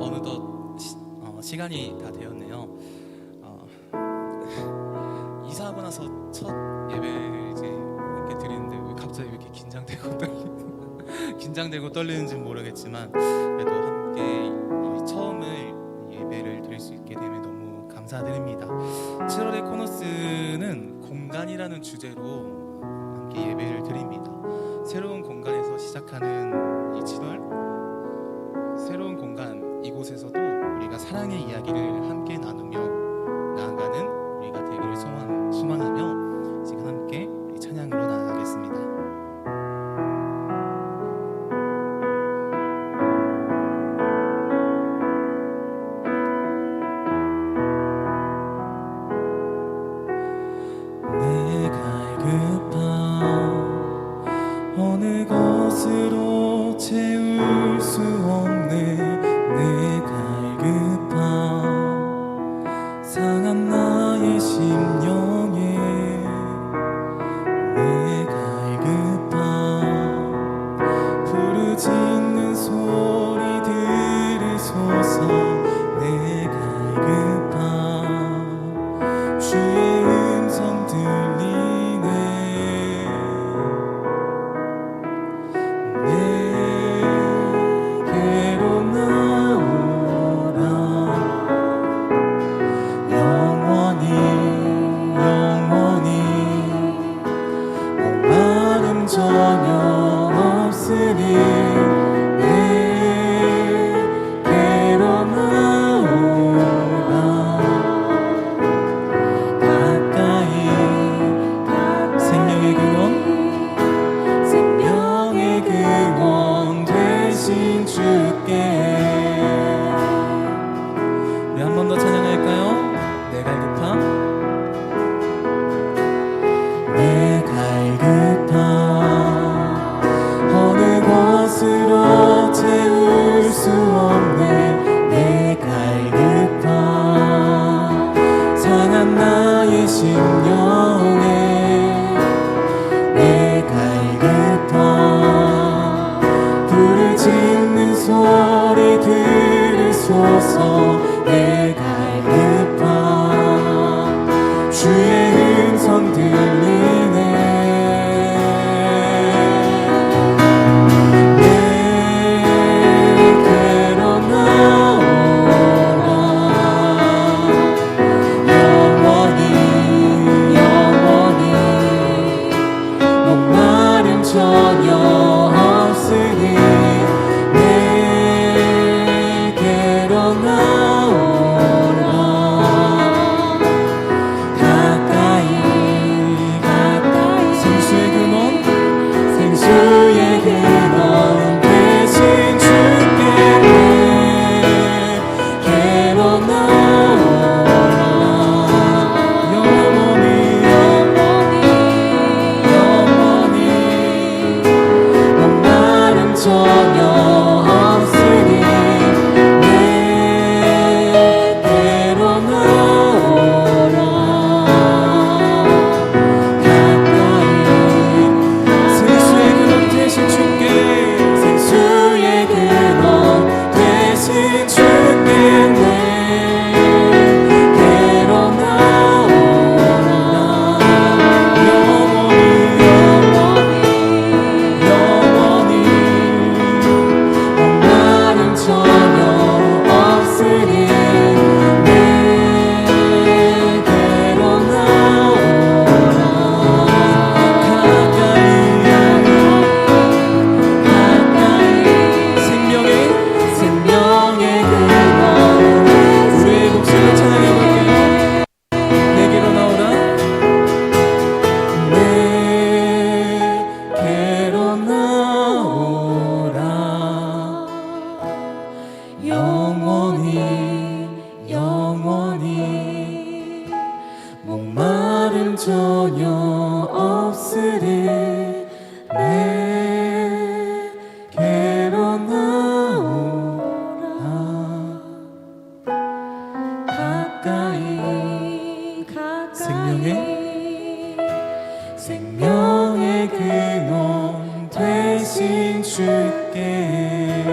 어느덧 시간이 다 되었네요. 이사하고 나서 첫 예배를 이제 이렇게 드리는데 왜 갑자기 이렇게 긴장되고 떨리는지 모르겠지만 그래도 함께 처음을 예배를 드릴 수 있게 되면 너무 감사드립니다. 7월의 코너스는 공간이라는 주제로 함께 예배를 드립니다. 새로운 공간에서 시작하는 이 7월, 새로운 공간 이곳에서도 우리가 사랑의 이야기를 함께 나누며 나아가는 우리가 되기를 소망하며 지금 함께 우리 찬양으로 나아가겠습니다. 내 갈급함 어느 것으로 채울 수 없네. 내 갈급함 상한 나의 심령에 내 갈급함 부르짖는 소리 들으소서. 내 갈급함 주의 음성 들리네. 내게로 나오라. 영원히 목마름 전혀 없으니 내게로 나오라. 가까이 생명의 근원 되신 주께. 우리 한 번 더 찬양할까요? 내 갈급함 내 갈급함 어느 것으로 채울 수 없네. 내 갈급함 상한 나의 심령에 내 갈급함 부르짖는 소리 들으소서. 내 갈급함 주의 음성 들리네. 내게로 나오라. 영원히 목마름 전혀 없으니 내게로 나오라. 가까이 생수의 근원 되신 주께 내게로 나오라. 영원히 목마름 전혀 없으니 내게로 나오라. 가까이 생수의 근원 되신 주께 내게로 나오라. 영원히 목마름 전혀 없으니 내게로 나오라. 가까이 생명의 근원 우리의 목소리로 찬양해볼게요. 내게로 나오라. 내게로 나오라. 영원히 목마름 전혀 없으리. 내게로 나오라. 가까이 생명의 근원 되신 주께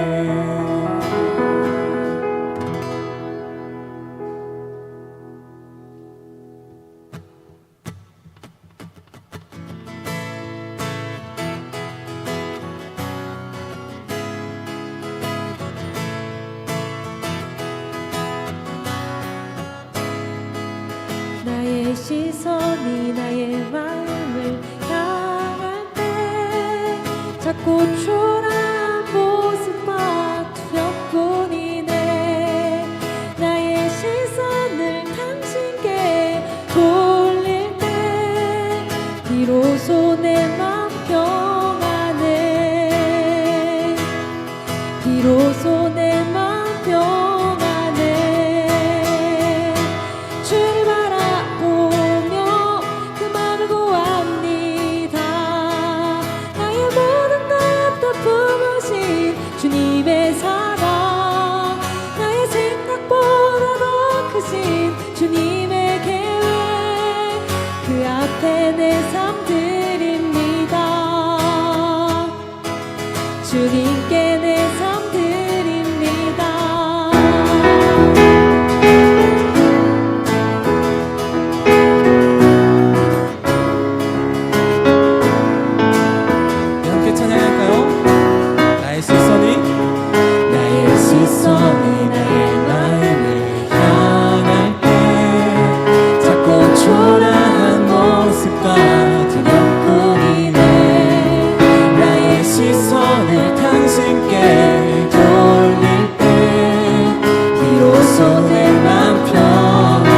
나의 시선이 나의 마음을 향할 때 작고 초라한 모습과 두렵뿐이네. 나의 시선을 당신께 돌릴 때 비로소 내 맘 평안해. 비로소 내 맘 평안해. 주를 바라보며 그 맘을 구합니다. 나의 모든 것 다 품으신 주님의 사랑, 나의 생각보다 더 크신 주님의 계획, 그 앞에 내 삶 드립니다. 주님께 내 삶 드립니다. 함께 찬양할까요? 나의 시선이 나의 시선이 나의 마음을 향할 때 작고 초라한 모습과 두렵뿐이네. 나의 시선을 당신께 돌릴 때 비로소 내 맘 평안해.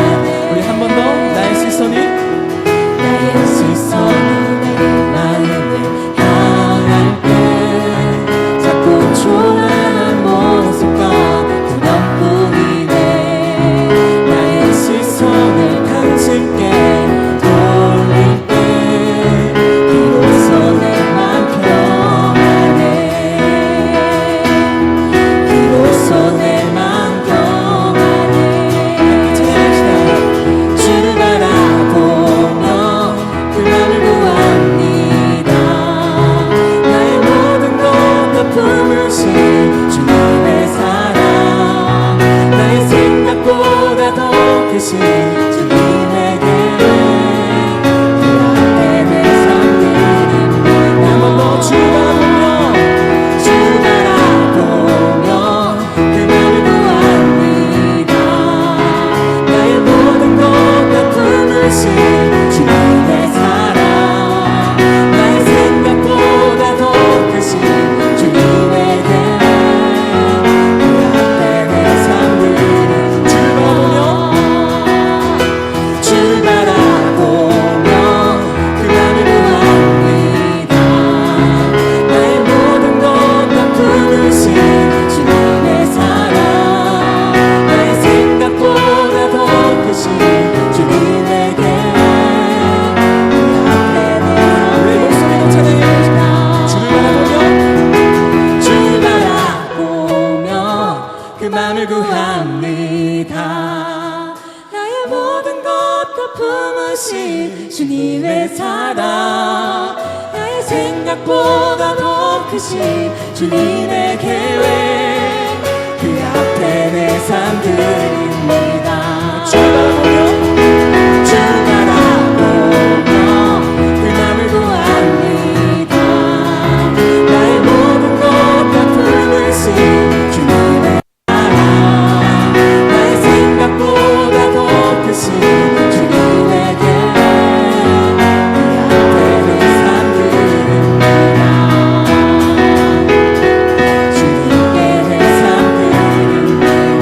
우리 한 번 더 나의 시선이 나의 시선이 나의 마음을 향할 때 작고 초라한 모습과 두렵뿐이네. 나의 시선을 당신께 돌릴 때 비로소 내 맘 평안해. 비로소 내 맘 평안해. 찬양합시다. 주를 바라보며 그 맘을 구합니다. 나의 모든 것 다 품으신 주님의 사랑, 나의 생각보다 더 크신 주님의 계획, 그 앞에 내 삶 드립니다. 한 번 더 주를 바라보며 주를 바라보며 그 맘을 구합니다. 나의 모든 것 다 품으신 주님의 사랑, 나의 생각보다 더 크신 주님의 계획, 그 앞에 내 삶 드립니다. 주를 바라보며 그 맘을 구합니다. 나의 모든 것 다 품으신 주님의 사랑, 나의 생각보다 더 크신 주님의 계획, 그 앞에 우리 목소리로 찬양해봅시다. 주를 바라보며 그 맘을 구합니다. 나의 모든 것 다 품으신 주님의 사랑, 나의 생각보다 더 크신 주님의 계획, 그 앞에 내 삶 드립니다. 주를 바라보며 그 맘을 구합니다. 나의 모든 것 다 품으신 주님의 사랑, 나의 생각보다 더 크신 주님의 계획, 그 앞에 내 삶 드립니다. 주님께 내 삶 드립니다.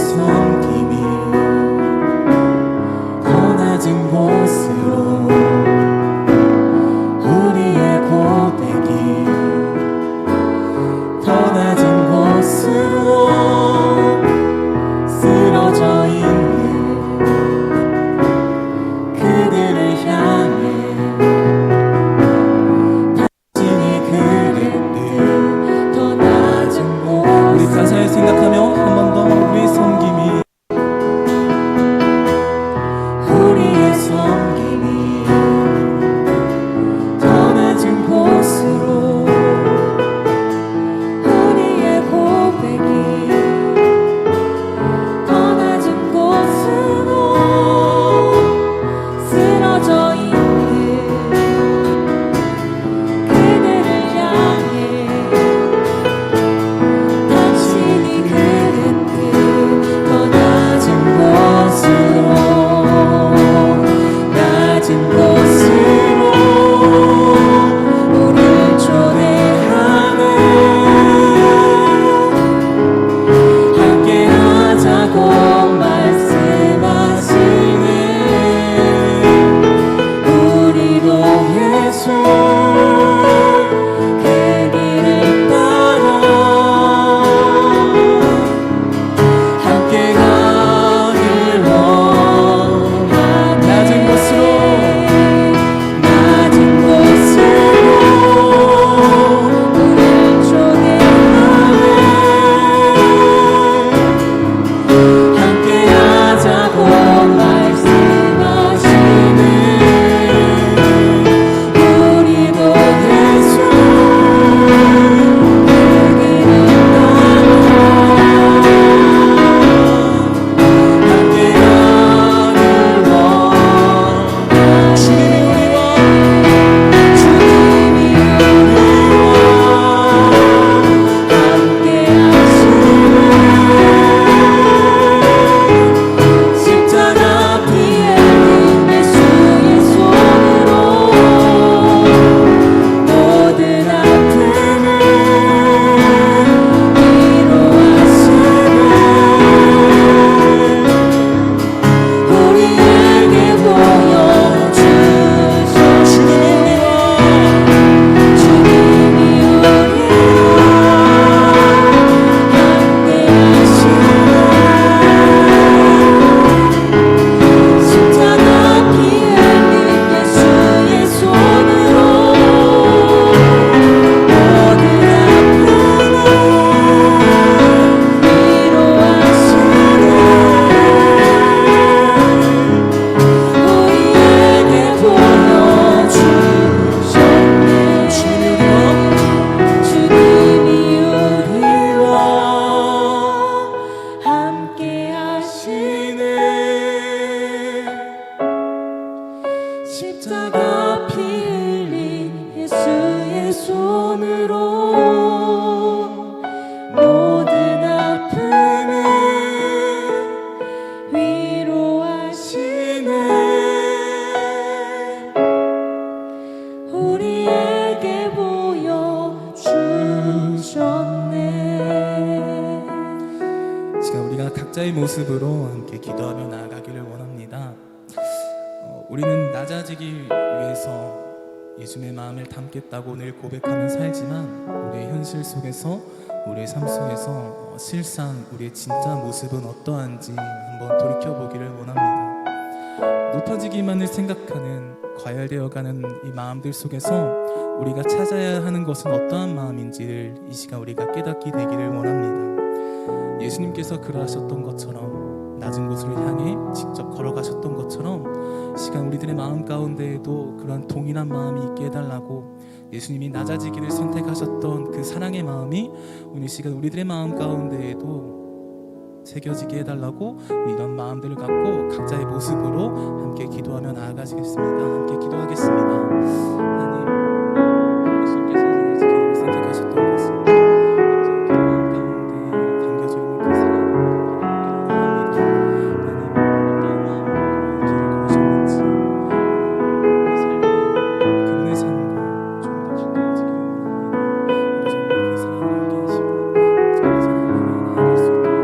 섬김이 더 낮은 곳으로 우리의 고백이 더 낮은 곳으로 쓰러져 있는 그들을 향해 당신이 그랬듯 더 낮은 곳 우리 가사에 생각하며 한 번 더 우리 섬김이 우리의 섬김이 더 낮은 곳으로 우리의 고백이 더 낮은 곳으로 쓰러져 있는 그들을 향해 당신이 그랬듯 더 낮은 곳으로 낮은 곳으로 우릴 초대하네 함께하자고 말씀하시네 우리도 예수 그 길을 따라 함께 가길 원하네 낮은 곳으로 낮은 곳으로 우릴 초대하네 함께하자고 말씀하시네 우리도 예수 그 길을 십자가 피 흘린 예수의 손으로 모든 아픔을 위로하시네 우리에게 보여주셨네 주님이 우리와 함께하시네 십자가 피 흘린 예수의 손으로 모든 아픔을 위로하시네 우리에게 보여주셨네 주님이 우리와 함께하시네 십자가 피 흘린 예수의 손으로 모든 아픔을 위로하시네 우리에게 보여주셨네 시간 우리가 각자의 모습으로 함께 기도하며 나아가기를 원합니다. 우리는 낮아지기 위해서 예수님의 마음을 담겠다고 늘 고백하며 살지만 우리의 현실 속에서 우리의 삶 속에서 실상 우리의 진짜 모습은 어떠한지 한번 돌이켜보기를 원합니다. 높아지기만을 생각하는 과열되어가는 이 마음들 속에서 우리가 찾아야 하는 것은 어떠한 마음인지를 이 시간 우리가 깨닫게 되기를 원합니다. 예수님께서 그러하셨던 것처럼 낮은 곳을 향해 직접 걸어가셨던 것처럼 시간 우리들의 마음 가운데에도 그러한 동일한 마음이 있게 해달라고 예수님이 낮아지기를 선택하셨던 그 사랑의 마음이 오늘 시간 우리들의 마음 가운데에도 새겨지게 해달라고 이런 마음들을 갖고 각자의 모습으로 함께 기도하며 나아가시겠습니다. 함께 기도하겠습니다. 하나님, 예수님께서 낮아지기를 선택하셨던 것은 마음 가운데 담겨져 있는 그 사랑을 바라보기를 원합니다. 하나님, 어떤 마음으로 길을 걸으셨는지 우리 삶이 그분의 삶과 좀 더 가까워지기를 원합니다. 우리 정말 그 사랑을 함께 하시고 정말 사랑을 나아갈 수 있도록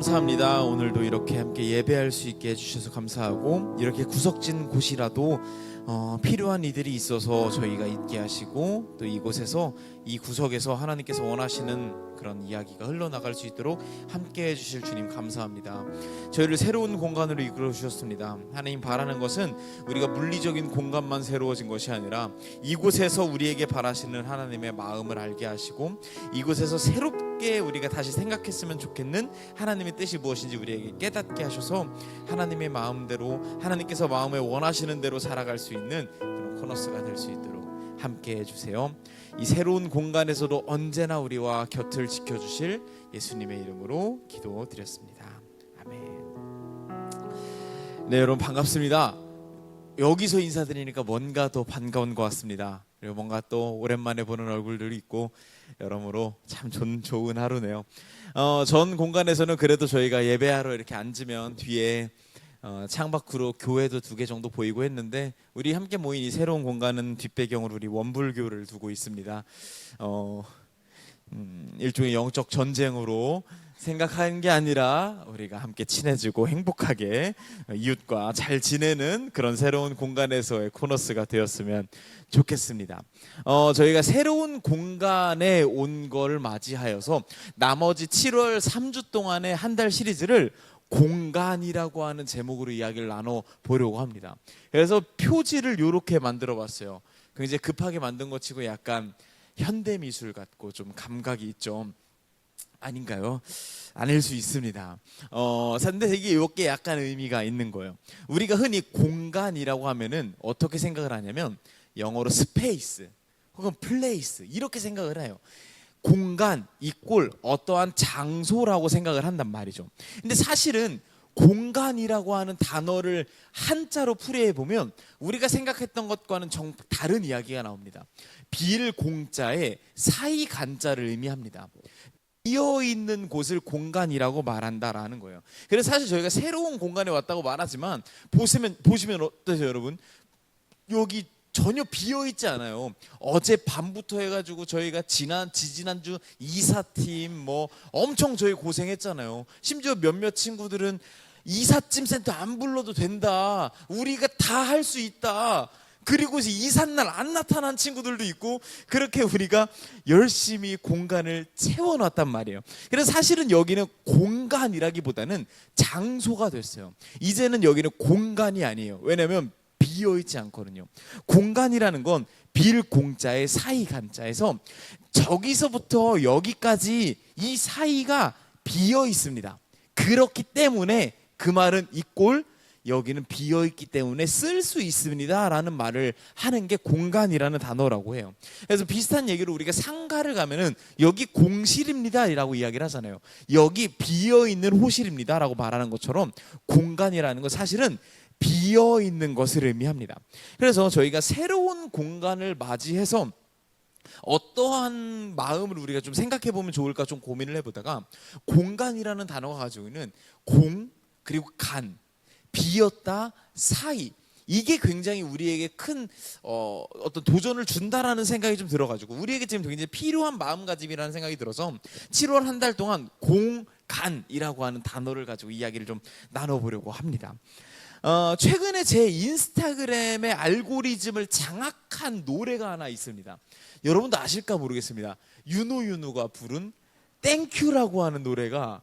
감사합니다. 오늘도 이렇게 함께 예배할 수 있게 해주셔서 감사하고, 이렇게 구석진 곳이라도 필요한 이들이 있어서 저희가 있게 하시고, 또 이곳에서 이 구석에서 하나님께서 원하시는 그런 이야기가 흘러나갈 수 있도록 함께 해주실 주님 감사합니다. 저희를 새로운 공간으로 이끌어 주셨습니다. 하나님 바라는 것은 우리가 물리적인 공간만 새로워진 것이 아니라 이곳에서 우리에게 바라시는 하나님의 마음을 알게 하시고, 이곳에서 새롭게 우리가 다시 생각했으면 좋겠는 하나님의 뜻이 무엇인지 우리에게 깨닫게 하셔서 하나님의 마음대로, 하나님께서 마음에 원하시는 대로 살아갈 수 있는 그런 코너스가 될 수 있도록 함께 해주세요. 이 새로운 공간에서도 언제나 우리와 곁을 지켜주실 예수님의 이름으로 기도드렸습니다. 아멘. 네, 여러분 반갑습니다. 여기서 인사드리니까 뭔가 더 반가운 것 같습니다. 그리고 뭔가 또 오랜만에 보는 얼굴들이 있고 여러모로 참 좋은 하루네요. 전 공간에서는 그래도 저희가 예배하러 이렇게 앉으면 뒤에 창밖으로 교회도 2개 정도 보이고 했는데, 우리 함께 모인 이 새로운 공간은 뒷배경으로 우리 원불교를 두고 있습니다. 일종의 영적 전쟁으로 생각하는 게 아니라 우리가 함께 친해지고 행복하게 이웃과 잘 지내는 그런 새로운 공간에서의 코너스가 되었으면 좋겠습니다. 저희가 새로운 공간에 온 걸 맞이하여서 나머지 7월 3주 동안의 한 달 시리즈를 공간이라고 하는 제목으로 이야기를 나눠보려고 합니다. 그래서 표지를 이렇게 만들어 봤어요. 굉장히 급하게 만든 것 치고 약간 현대미술 같고 좀 감각이 있죠. 아닌가요? 아닐 수 있습니다. 근데 이게 약간 의미가 있는 거예요. 우리가 흔히 공간이라고 하면은 어떻게 생각을 하냐면 영어로 스페이스 혹은 플레이스 이렇게 생각을 해요. 공간 이꼴 어떠한 장소라고 생각을 한단 말이죠. 근데 사실은 공간이라고 하는 단어를 한자로 풀이해 보면 우리가 생각했던 것과는 정 다른 이야기가 나옵니다. 빌공자에 사이간자를 의미합니다. 비어있는 곳을 공간이라고 말한다라는 거예요. 그래서 사실 저희가 새로운 공간에 왔다고 말하지만 보시면 어떠세요, 여러분? 여기 전혀 비어있지 않아요. 어제 밤부터 해가지고 저희가 지지난주 이사팀 뭐 엄청 저희 고생했잖아요. 심지어 몇몇 친구들은 이삿짐 센터 안 불러도 된다, 우리가 다 할 수 있다, 그리고 이삿날 안 나타난 친구들도 있고, 그렇게 우리가 열심히 공간을 채워놨단 말이에요. 그래서 사실은 여기는 공간이라기보다는 장소가 됐어요. 이제는 여기는 공간이 아니에요. 왜냐하면 비어있지 않거든요. 공간이라는 건 빌공자의 사이간자에서 저기서부터 여기까지 이 사이가 비어 있습니다. 그렇기 때문에 그 말은 이꼴 여기는 비어있기 때문에 쓸 수 있습니다 라는 말을 하는 게 공간이라는 단어라고 해요. 그래서 비슷한 얘기로 우리가 상가를 가면은 여기 공실입니다 라고 이야기를 하잖아요. 여기 비어있는 호실입니다 라고 말하는 것처럼 공간이라는 건 사실은 비어있는 것을 의미합니다. 그래서 저희가 새로운 공간을 맞이해서 어떠한 마음을 우리가 좀 생각해 보면 좋을까 좀 고민을 해보다가, 공간이라는 단어가 가지고 있는 공 그리고 간, 비었다, 사이, 이게 굉장히 우리에게 큰 어떤 도전을 준다라는 생각이 좀 들어가지고 우리에게 지금 굉장히 필요한 마음가짐이라는 생각이 들어서 7월 한 달 동안 공간이라고 하는 단어를 가지고 이야기를 좀 나눠보려고 합니다. 최근에 제 인스타그램의 알고리즘을 장악한 노래가 하나 있습니다. 여러분도 아실까 모르겠습니다. 윤호가 부른 땡큐라고 하는 노래가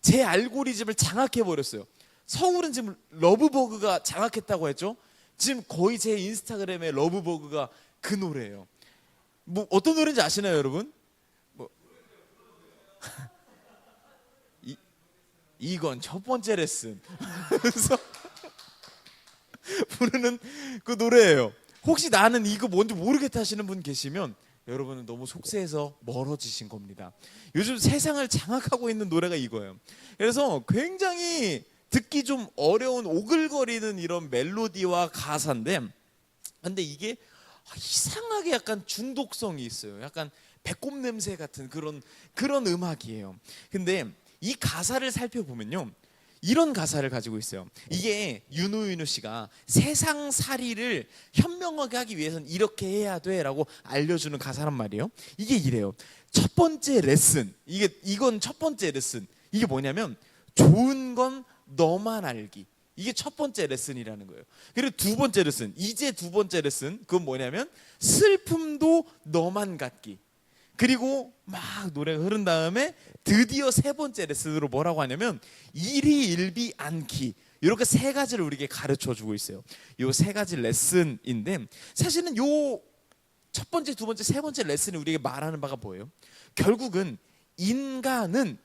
제 알고리즘을 장악해버렸어요. 서울은 지금 러브버그가 장악했다고 했죠. 지금 거의 제 인스타그램의 러브버그가 그 노래예요. 뭐 어떤 노래인지 아시나요, 여러분? 이건 첫 번째 레슨 그래서 부르는 그 노래예요. 혹시 나는 이거 뭔지 모르겠다 하시는 분 계시면 여러분은 너무 속세에서 멀어지신 겁니다. 요즘 세상을 장악하고 있는 노래가 이거예요. 그래서 굉장히 듣기 좀 어려운 오글거리는 이런 멜로디와 가사인데, 근데 이게 이상하게 약간 중독성이 있어요. 약간 배꼽 냄새 같은 그런 음악이에요. 근데 이 가사를 살펴보면요, 이런 가사를 가지고 있어요. 이게 윤호 씨가 세상살이를 현명하게 하기 위해서는 이렇게 해야 돼라고 알려주는 가사란 말이에요. 이게 이래요. 첫 번째 레슨, 이건 첫 번째 레슨. 이게 뭐냐면 좋은 건 너만 알기. 이게 첫 번째 레슨이라는 거예요. 그리고 두 번째 레슨, 이제 두 번째 레슨, 그건 뭐냐면 슬픔도 너만 갖기. 그리고 막 노래가 흐른 다음에 드디어 세 번째 레슨으로 뭐라고 하냐면 일희일비 않기. 이렇게 세 가지를 우리에게 가르쳐 주고 있어요. 이 세 가지 레슨인데 사실은 요 첫 번째, 두 번째, 세 번째 레슨이 우리에게 말하는 바가 뭐예요? 결국은 인간은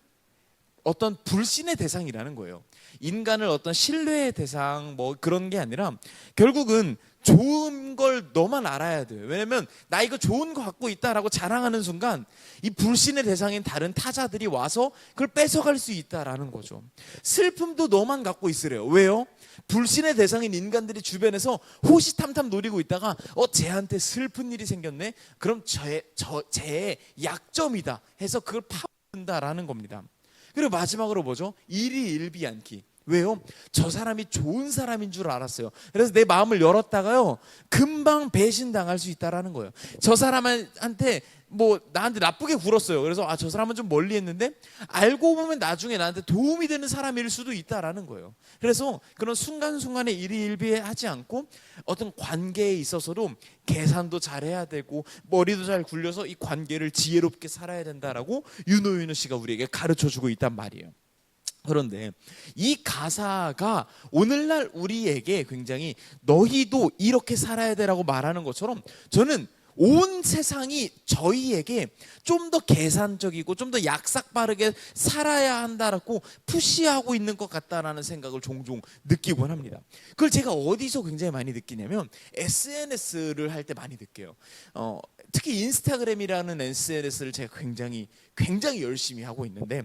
어떤 불신의 대상이라는 거예요. 인간을 어떤 신뢰의 대상 뭐 그런 게 아니라 결국은 좋은 걸 너만 알아야 돼요. 왜냐면 나 이거 좋은 거 갖고 있다라고 자랑하는 순간 이 불신의 대상인 다른 타자들이 와서 그걸 뺏어갈 수 있다라는 거죠. 슬픔도 너만 갖고 있으래요. 왜요? 불신의 대상인 인간들이 주변에서 호시탐탐 노리고 있다가 쟤한테 슬픈 일이 생겼네? 그럼 쟤의 약점이다 해서 그걸 파고든다라는 겁니다. 그리고 마지막으로 뭐죠? 일희일비 않기. 왜요? 저 사람이 좋은 사람인 줄 알았어요. 그래서 내 마음을 열었다가요 금방 배신당할 수 있다라는 거예요. 저 사람한테 뭐 나한테 나쁘게 굴었어요. 그래서 저 사람은 좀 멀리 했는데 알고 보면 나중에 나한테 도움이 되는 사람일 수도 있다라는 거예요. 그래서 그런 순간순간에 일희일비하지 않고 어떤 관계에 있어서도 계산도 잘해야 되고 머리도 잘 굴려서 이 관계를 지혜롭게 살아야 된다라고 윤호윤호 씨가 우리에게 가르쳐주고 있단 말이에요. 그런데 이 가사가 오늘날 우리에게 굉장히 너희도 이렇게 살아야 되라고 말하는 것처럼 저는 온 세상이 저희에게 좀 더 계산적이고 좀 더 약삭빠르게 살아야 한다라고 푸시하고 있는 것 같다라는 생각을 종종 느끼곤 합니다. 그걸 제가 어디서 굉장히 많이 느끼냐면 SNS를 할 때 많이 느껴요. 특히 인스타그램이라는 SNS를 제가 굉장히 열심히 하고 있는데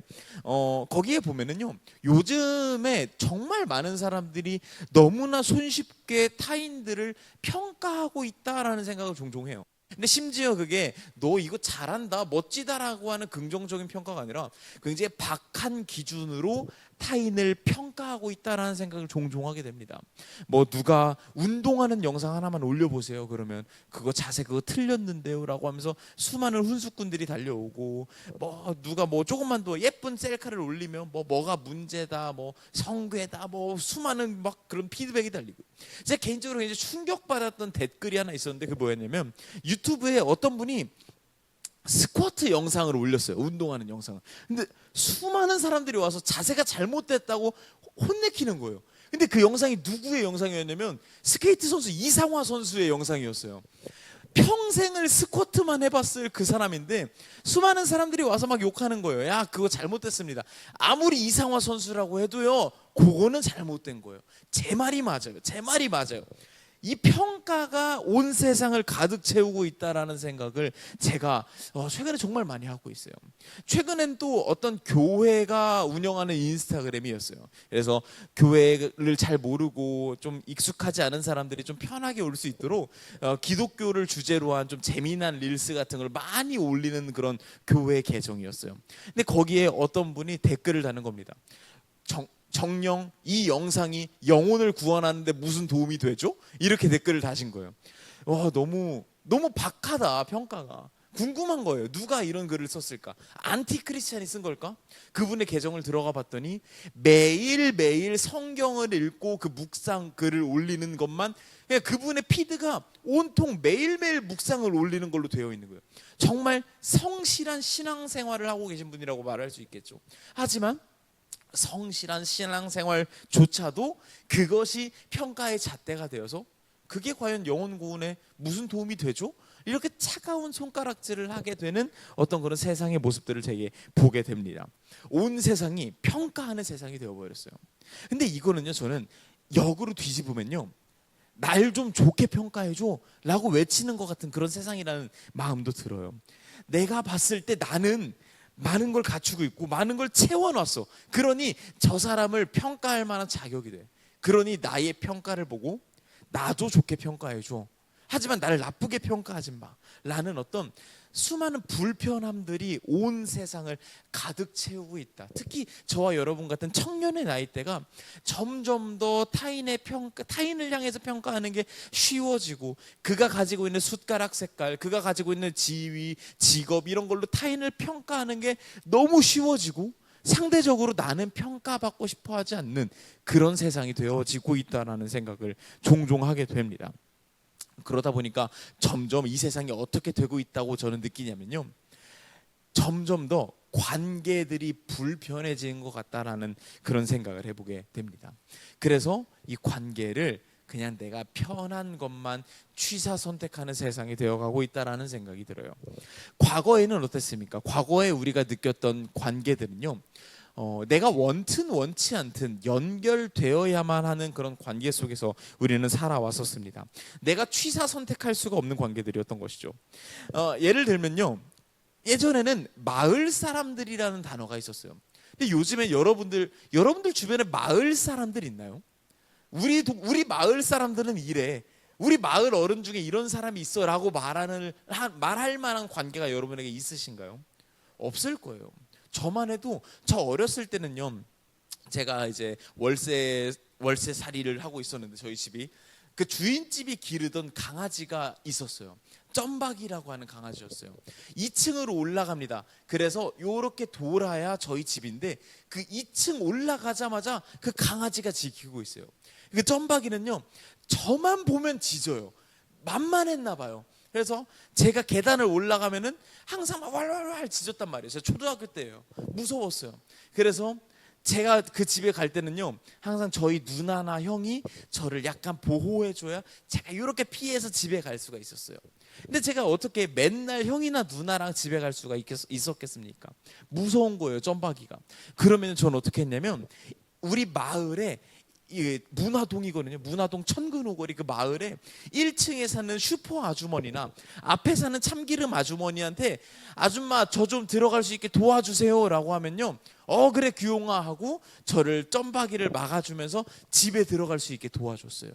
거기에 보면은요 요즘에 정말 많은 사람들이 너무나 손쉽게 타인들을 평가하고 있다라는 생각을 종종 해요. 근데 심지어 그게 너 이거 잘한다 멋지다라고 하는 긍정적인 평가가 아니라 굉장히 박한 기준으로 타인을 평가하고 있다라는 생각을 종종 하게 됩니다. 뭐 누가 운동하는 영상 하나만 올려보세요 그러면 그거 자세 그거 틀렸는데요 라고 하면서 수많은 훈수꾼들이 달려오고 뭐 누가 뭐 조금만 더 예쁜 셀카를 올리면 뭐가 문제다 뭐 성괴다 뭐 수많은 막 그런 피드백이 달리고 제가 개인적으로 이제 충격받았던 댓글이 하나 있었는데 그게 뭐였냐면 유튜브에 어떤 분이 스쿼트 영상을 올렸어요. 운동하는 영상을. 근데 수많은 사람들이 와서 자세가 잘못됐다고 혼내키는 거예요. 근데 그 영상이 누구의 영상이었냐면 스케이트 선수 이상화 선수의 영상이었어요. 평생을 스쿼트만 해봤을 그 사람인데 수많은 사람들이 와서 막 욕하는 거예요. 야 그거 잘못됐습니다. 아무리 이상화 선수라고 해도요 그거는 잘못된 거예요. 제 말이 맞아요. 제 말이 맞아요. 이 평가가 온 세상을 가득 채우고 있다라는 생각을 제가 최근에 정말 많이 하고 있어요. 최근엔 또 어떤 교회가 운영하는 인스타그램이었어요. 그래서 교회를 잘 모르고 좀 익숙하지 않은 사람들이 좀 편하게 올 수 있도록 기독교를 주제로 한 좀 재미난 릴스 같은 걸 많이 올리는 그런 교회 계정이었어요. 근데 거기에 어떤 분이 댓글을 다는 겁니다. 정녕 이 영상이 영혼을 구원하는데 무슨 도움이 되죠? 이렇게 댓글을 다신 거예요. 와 너무 박하다 평가가. 궁금한 거예요. 누가 이런 글을 썼을까? 안티 크리스찬이 쓴 걸까? 그분의 계정을 들어가 봤더니 매일매일 성경을 읽고 그 묵상 글을 올리는 것만 그냥 그분의 피드가 온통 매일매일 묵상을 올리는 걸로 되어 있는 거예요. 정말 성실한 신앙생활을 하고 계신 분이라고 말할 수 있겠죠. 하지만 성실한 신앙생활조차도 그것이 평가의 잣대가 되어서 그게 과연 영혼 구원에 무슨 도움이 되죠? 이렇게 차가운 손가락질을 하게 되는 어떤 그런 세상의 모습들을 제게 보게 됩니다. 온 세상이 평가하는 세상이 되어버렸어요. 근데 이거는요 저는 역으로 뒤집으면요 날 좀 좋게 평가해줘 라고 외치는 것 같은 그런 세상이라는 마음도 들어요. 내가 봤을 때 나는 많은 걸 갖추고 있고 많은 걸 채워놨어. 그러니 저 사람을 평가할 만한 자격이 돼. 그러니 나의 평가를 보고 나도 좋게 평가해줘. 하지만 나를 나쁘게 평가하지 마 라는 어떤 수많은 불편함들이 온 세상을 가득 채우고 있다. 특히 저와 여러분 같은 청년의 나이대가 점점 더 타인을 향해서 평가하는 게 쉬워지고 그가 가지고 있는 숟가락 색깔, 그가 가지고 있는 지위, 직업 이런 걸로 타인을 평가하는 게 너무 쉬워지고 상대적으로 나는 평가받고 싶어 하지 않는 그런 세상이 되어지고 있다라는 생각을 종종 하게 됩니다. 그러다 보니까 점점 이 세상이 어떻게 되고 있다고 저는 느끼냐면요, 점점 더 관계들이 불편해지는 것 같다라는 그런 생각을 해보게 됩니다. 그래서 이 관계를 그냥 내가 편한 것만 취사 선택하는 세상이 되어가고 있다라는 생각이 들어요. 과거에는 어땠습니까? 과거에 우리가 느꼈던 관계들은요, 내가 원튼 원치 않든 연결되어야만 하는 그런 관계 속에서 우리는 살아왔었습니다. 내가 취사 선택할 수가 없는 관계들이었던 것이죠. 예를 들면요, 예전에는 마을 사람들이라는 단어가 있었어요. 근데 요즘에 여러분들 주변에 마을 사람들 있나요? 우리 마을 사람들은 이래, 우리 마을 어른 중에 이런 사람이 있어라고 말할 만한 관계가 여러분에게 있으신가요? 없을 거예요. 저만 해도 저 어렸을 때는요, 제가 이제 월세살이를 하고 있었는데, 저희 집이 그 주인집이 기르던 강아지가 있었어요. 점박이라고 하는 강아지였어요. 2층으로 올라갑니다. 그래서 요렇게 돌아야 저희 집인데, 그 2층 올라가자마자 그 강아지가 지키고 있어요. 그 점박이는요, 저만 보면 짖어요. 만만했나 봐요. 그래서 제가 계단을 올라가면은 항상 막 왈왈왈 짖었단 말이에요. 제가 초등학교 때예요. 무서웠어요. 그래서 제가 그 집에 갈 때는요, 항상 저희 누나나 형이 저를 약간 보호해줘야 제가 이렇게 피해서 집에 갈 수가 있었어요. 근데 제가 어떻게 맨날 형이나 누나랑 집에 갈 수가 있었겠습니까? 무서운 거예요, 점박이가. 그러면 저는 어떻게 했냐면, 우리 마을에 문화동이거든요. 문화동 천근오거리 그 마을에 1층에 사는 슈퍼 아주머니나 앞에 사는 참기름 아주머니한테 아줌마 저 좀 들어갈 수 있게 도와주세요 라고 하면요, 그래 규용아 하고 저를 점박이를 막아주면서 집에 들어갈 수 있게 도와줬어요.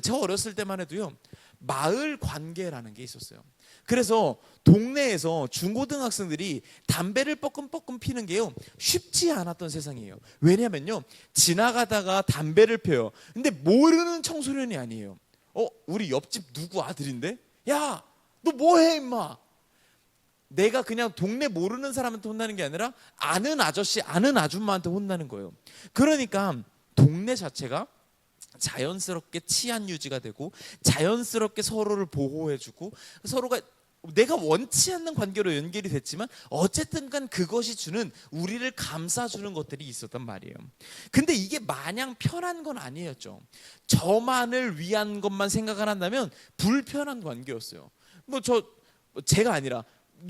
저 어렸을 때만 해도요, 마을 관계라는 게 있었어요. 그래서 동네에서 중고등학생들이 담배를 뻐끔뻐끔 피는 게요, 쉽지 않았던 세상이에요. 왜냐면요, 지나가다가 담배를 펴요. 근데 모르는 청소년이 아니에요. 우리 옆집 누구 아들인데? 야, 너 뭐해 임마? 내가 그냥 동네 모르는 사람한테 혼나는 게 아니라 아는 아저씨, 아는 아줌마한테 혼나는 거예요. 그러니까 동네 자체가 자연스럽게 치안 유지가 되고, 자연스럽게 서로를 보호해주고, 서로가 내가 원치 않는 관계로 연결이 됐지만 어쨌든 간 그것이 주는, 우리를 감싸주는 것들이 있었단 말이에요. 근데 이게 마냥 편한 건 아니었죠. 저만을 위한 것만 생각을 한다면 불편한 관계였어요. 제가 아니라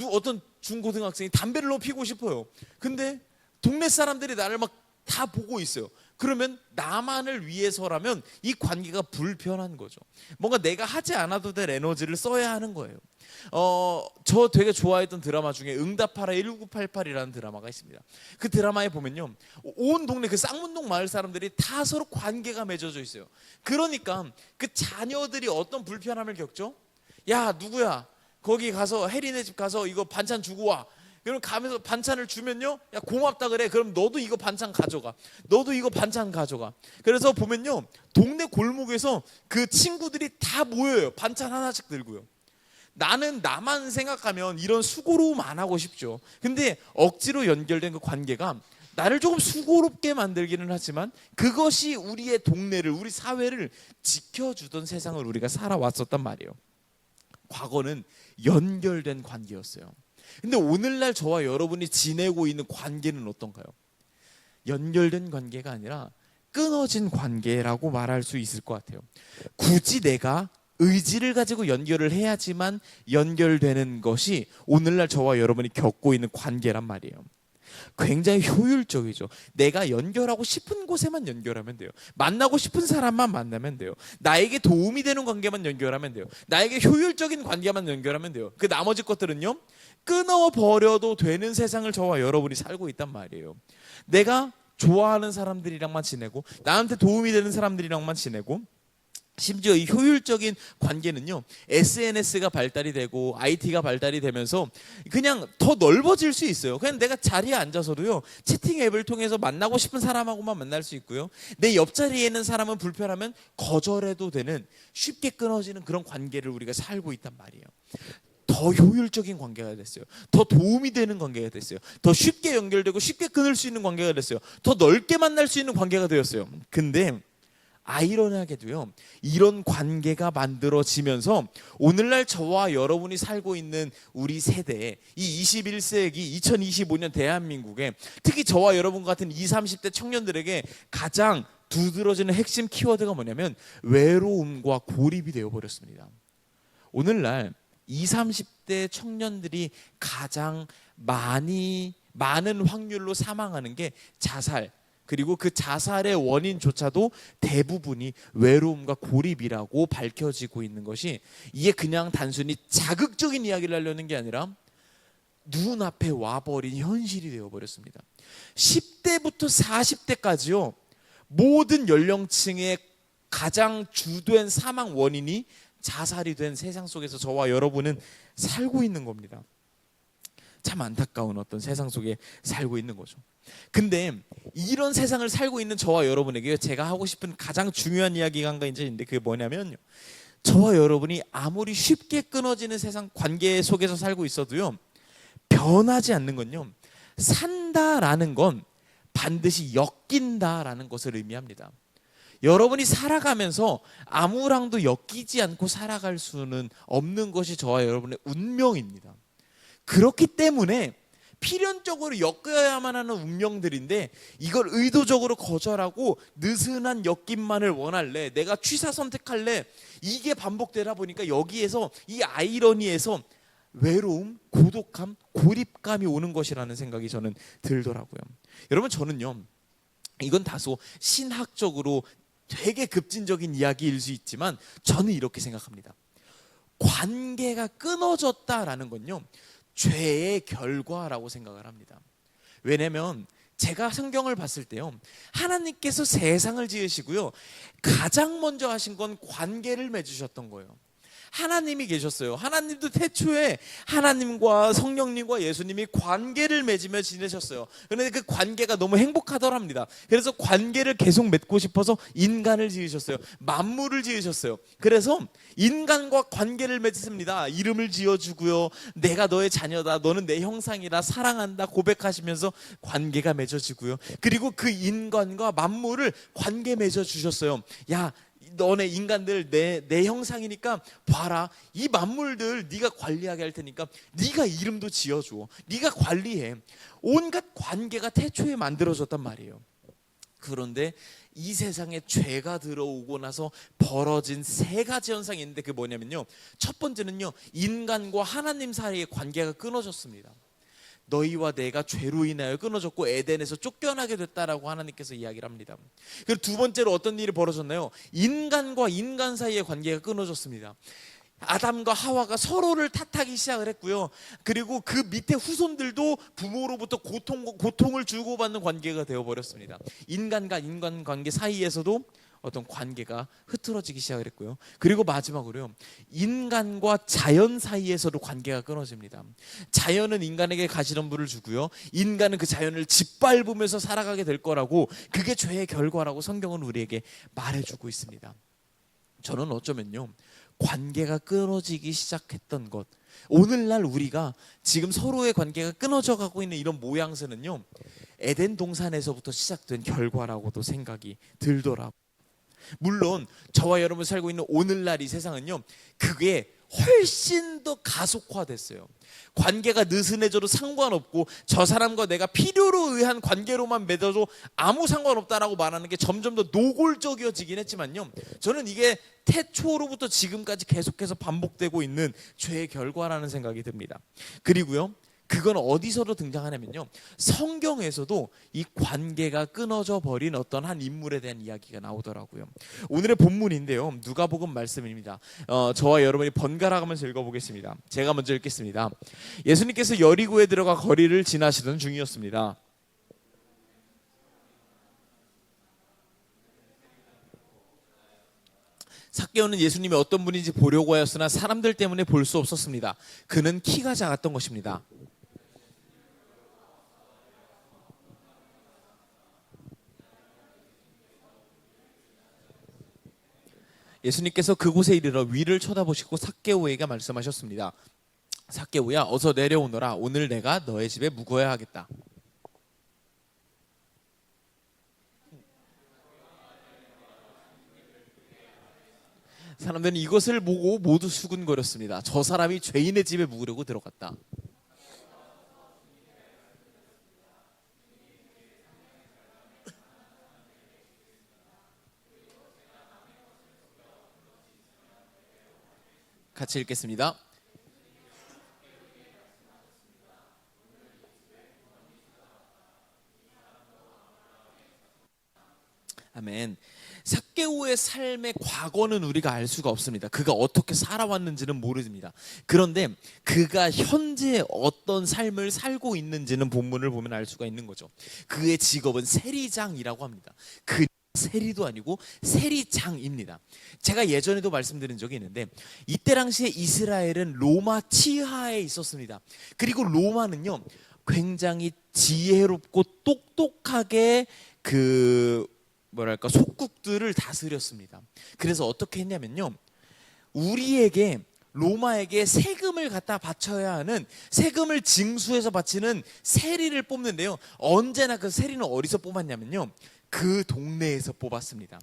어떤 중고등학생이 담배를 너무 피고 싶어요. 근데 동네 사람들이 나를 막 다 보고 있어요. 그러면 나만을 위해서라면 이 관계가 불편한 거죠. 뭔가 내가 하지 않아도 될 에너지를 써야 하는 거예요. 저 되게 좋아했던 드라마 중에 응답하라 1988이라는 드라마가 있습니다. 그 드라마에 보면요, 온 동네 그 쌍문동 마을 사람들이 다 서로 관계가 맺어져 있어요. 그러니까 그 자녀들이 어떤 불편함을 겪죠? 야, 누구야, 거기 가서 혜린네 집 가서 이거 반찬 주고 와. 그럼 가면서 반찬을 주면요, 야 고맙다 그래. 그럼 너도 이거 반찬 가져가. 너도 이거 반찬 가져가. 그래서 보면요, 동네 골목에서 그 친구들이 다 모여요. 반찬 하나씩 들고요. 나는 나만 생각하면 이런 수고로움 안 하고 싶죠. 근데 억지로 연결된 그 관계가 나를 조금 수고롭게 만들기는 하지만 그것이 우리의 동네를, 우리 사회를 지켜주던 세상을 우리가 살아왔었단 말이에요. 과거는 연결된 관계였어요. 근데 오늘날 저와 여러분이 지내고 있는 관계는 어떤가요? 연결된 관계가 아니라 끊어진 관계라고 말할 수 있을 것 같아요. 굳이 내가 의지를 가지고 연결을 해야지만 연결되는 것이 오늘날 저와 여러분이 겪고 있는 관계란 말이에요. 굉장히 효율적이죠. 내가 연결하고 싶은 곳에만 연결하면 돼요. 만나고 싶은 사람만 만나면 돼요. 나에게 도움이 되는 관계만 연결하면 돼요. 나에게 효율적인 관계만 연결하면 돼요. 그 나머지 것들은요, 끊어버려도 되는 세상을 저와 여러분이 살고 있단 말이에요. 내가 좋아하는 사람들이랑만 지내고, 나한테 도움이 되는 사람들이랑만 지내고, 심지어 이 효율적인 관계는요, SNS가 발달이 되고 IT가 발달이 되면서 그냥 더 넓어질 수 있어요. 그냥 내가 자리에 앉아서도요, 채팅 앱을 통해서 만나고 싶은 사람하고만 만날 수 있고요, 내 옆자리에 있는 사람은 불편하면 거절해도 되는, 쉽게 끊어지는 그런 관계를 우리가 살고 있단 말이에요. 더 효율적인 관계가 됐어요. 더 도움이 되는 관계가 됐어요. 더 쉽게 연결되고 쉽게 끊을 수 있는 관계가 됐어요. 더 넓게 만날 수 있는 관계가 되었어요. 근데 아이러니하게도요, 이런 관계가 만들어지면서 오늘날 저와 여러분이 살고 있는 우리 세대에, 이 21세기 2025년 대한민국에, 특히 저와 여러분 같은 20, 30대 청년들에게 가장 두드러지는 핵심 키워드가 뭐냐면 외로움과 고립이 되어버렸습니다. 오늘날 20, 30대 청년들이 가장 많은 확률로 사망하는 게 자살, 그리고 그 자살의 원인조차도 대부분이 외로움과 고립이라고 밝혀지고 있는 것이, 이게 그냥 단순히 자극적인 이야기를 하려는 게 아니라 눈앞에 와버린 현실이 되어버렸습니다. 10대부터 40대까지요, 모든 연령층의 가장 주된 사망 원인이 자살이 된 세상 속에서 저와 여러분은 살고 있는 겁니다. 참 안타까운 어떤 세상 속에 살고 있는 거죠. 근데 이런 세상을 살고 있는 저와 여러분에게 제가 하고 싶은 가장 중요한 이야기가 한 가지 있는데, 그게 뭐냐면요, 저와 여러분이 아무리 쉽게 끊어지는 세상 관계 속에서 살고 있어도요, 변하지 않는 건요, 산다라는 건 반드시 엮인다라는 것을 의미합니다. 여러분이 살아가면서 아무랑도 엮이지 않고 살아갈 수는 없는 것이 저와 여러분의 운명입니다. 그렇기 때문에 필연적으로 엮여야만 하는 운명들인데, 이걸 의도적으로 거절하고 느슨한 엮임만을 원할래, 내가 취사 선택할래, 이게 반복되다 보니까 여기에서, 이 아이러니에서 외로움, 고독함, 고립감이 오는 것이라는 생각이 저는 들더라고요. 여러분, 저는요, 이건 다소 신학적으로 되게 급진적인 이야기일 수 있지만 저는 이렇게 생각합니다. 관계가 끊어졌다라는 건요, 죄의 결과라고 생각을 합니다. 왜냐하면 제가 성경을 봤을 때요, 하나님께서 세상을 지으시고요, 가장 먼저 하신 건 관계를 맺으셨던 거예요. 하나님이 계셨어요. 하나님도 태초에 하나님과 성령님과 예수님이 관계를 맺으며 지내셨어요. 그런데 그 관계가 너무 행복하더랍니다. 그래서 관계를 계속 맺고 싶어서 인간을 지으셨어요. 만물을 지으셨어요. 그래서 인간과 관계를 맺습니다. 이름을 지어주고요, 내가 너의 자녀다, 너는 내 형상이다, 사랑한다 고백하시면서 관계가 맺어지고요, 그리고 그 인간과 만물을 관계 맺어주셨어요. 야, 너네 인간들 내 형상이니까 봐라, 이 만물들 네가 관리하게 할 테니까 네가 이름도 지어줘, 네가 관리해. 온갖 관계가 태초에 만들어졌단 말이에요. 그런데 이 세상에 죄가 들어오고 나서 벌어진 세 가지 현상이 있는데, 그게 뭐냐면요, 첫 번째는요, 인간과 하나님 사이의 관계가 끊어졌습니다. 너희와 내가 죄로 인하여 끊어졌고 에덴에서 쫓겨나게 됐다라고 하나님께서 이야기를 합니다. 그리고 두 번째로 어떤 일이 벌어졌나요? 인간과 인간 사이의 관계가 끊어졌습니다. 아담과 하와가 서로를 탓하기 시작을 했고요, 그리고 그 밑에 후손들도 부모로부터 고통을 주고받는 관계가 되어버렸습니다. 인간과 인간 관계 사이에서도 어떤 관계가 흐트러지기 시작을 했고요, 그리고 마지막으로요, 인간과 자연 사이에서도 관계가 끊어집니다. 자연은 인간에게 가시덤불을 주고요, 인간은 그 자연을 짓밟으면서 살아가게 될 거라고, 그게 죄의 결과라고 성경은 우리에게 말해주고 있습니다. 저는 어쩌면요, 관계가 끊어지기 시작했던 것, 오늘날 우리가 지금 서로의 관계가 끊어져 가고 있는 이런 모양새는요, 에덴 동산에서부터 시작된 결과라고도 생각이 들더라고요. 물론 저와 여러분 살고 있는 오늘날 이 세상은요, 그게 훨씬 더 가속화됐어요. 관계가 느슨해져도 상관없고, 저 사람과 내가 필요로 의한 관계로만 맺어도 아무 상관없다라고 말하는 게 점점 더 노골적이어지긴 했지만요, 저는 이게 태초로부터 지금까지 계속해서 반복되고 있는 죄의 결과라는 생각이 듭니다. 그리고요, 그건 어디서도 등장하냐면요, 성경에서도 이 관계가 끊어져 버린 어떤 한 인물에 대한 이야기가 나오더라고요. 오늘의 본문인데요, 누가복음 말씀입니다. 저와 여러분이 번갈아 가면서 읽어보겠습니다. 제가 먼저 읽겠습니다. 예수님께서 여리고에 들어가 거리를 지나시던 중이었습니다. 삭개오는 예수님이 어떤 분인지 보려고 하였으나 사람들 때문에 볼 수 없었습니다. 그는 키가 작았던 것입니다. 예수님께서 그곳에 이르러 위를 쳐다보시고 삭개오에게 말씀하셨습니다. 삭개오야, 어서 내려오너라. 오늘 내가 너의 집에 묵어야 하겠다. 사람들은 이것을 보고 모두 수군거렸습니다. 저 사람이 죄인의 집에 묵으려고 들어갔다. 같이 읽겠습니다. 아멘. 삭개오의 삶의 과거는 우리가 알 수가 없습니다. 그가 어떻게 살아왔는지는 모릅니다. 그런데 그가 현재 어떤 삶을 살고 있는지는 본문을 보면 알 수가 있는 거죠. 그의 직업은 세리장이라고 합니다. 그 세리도 아니고 세리장입니다. 제가 예전에도 말씀드린 적이 있는데 이때 당시에 이스라엘은 로마 치하에 있었습니다. 그리고 로마는요 굉장히 지혜롭고 똑똑하게 속국들을 다스렸습니다. 그래서 어떻게 했냐면요, 우리에게 로마에게 세금을 갖다 바쳐야 하는, 세금을 징수해서 바치는 세리를 뽑는데요, 언제나 그 세리는 어디서 뽑았냐면요, 그 동네에서 뽑았습니다.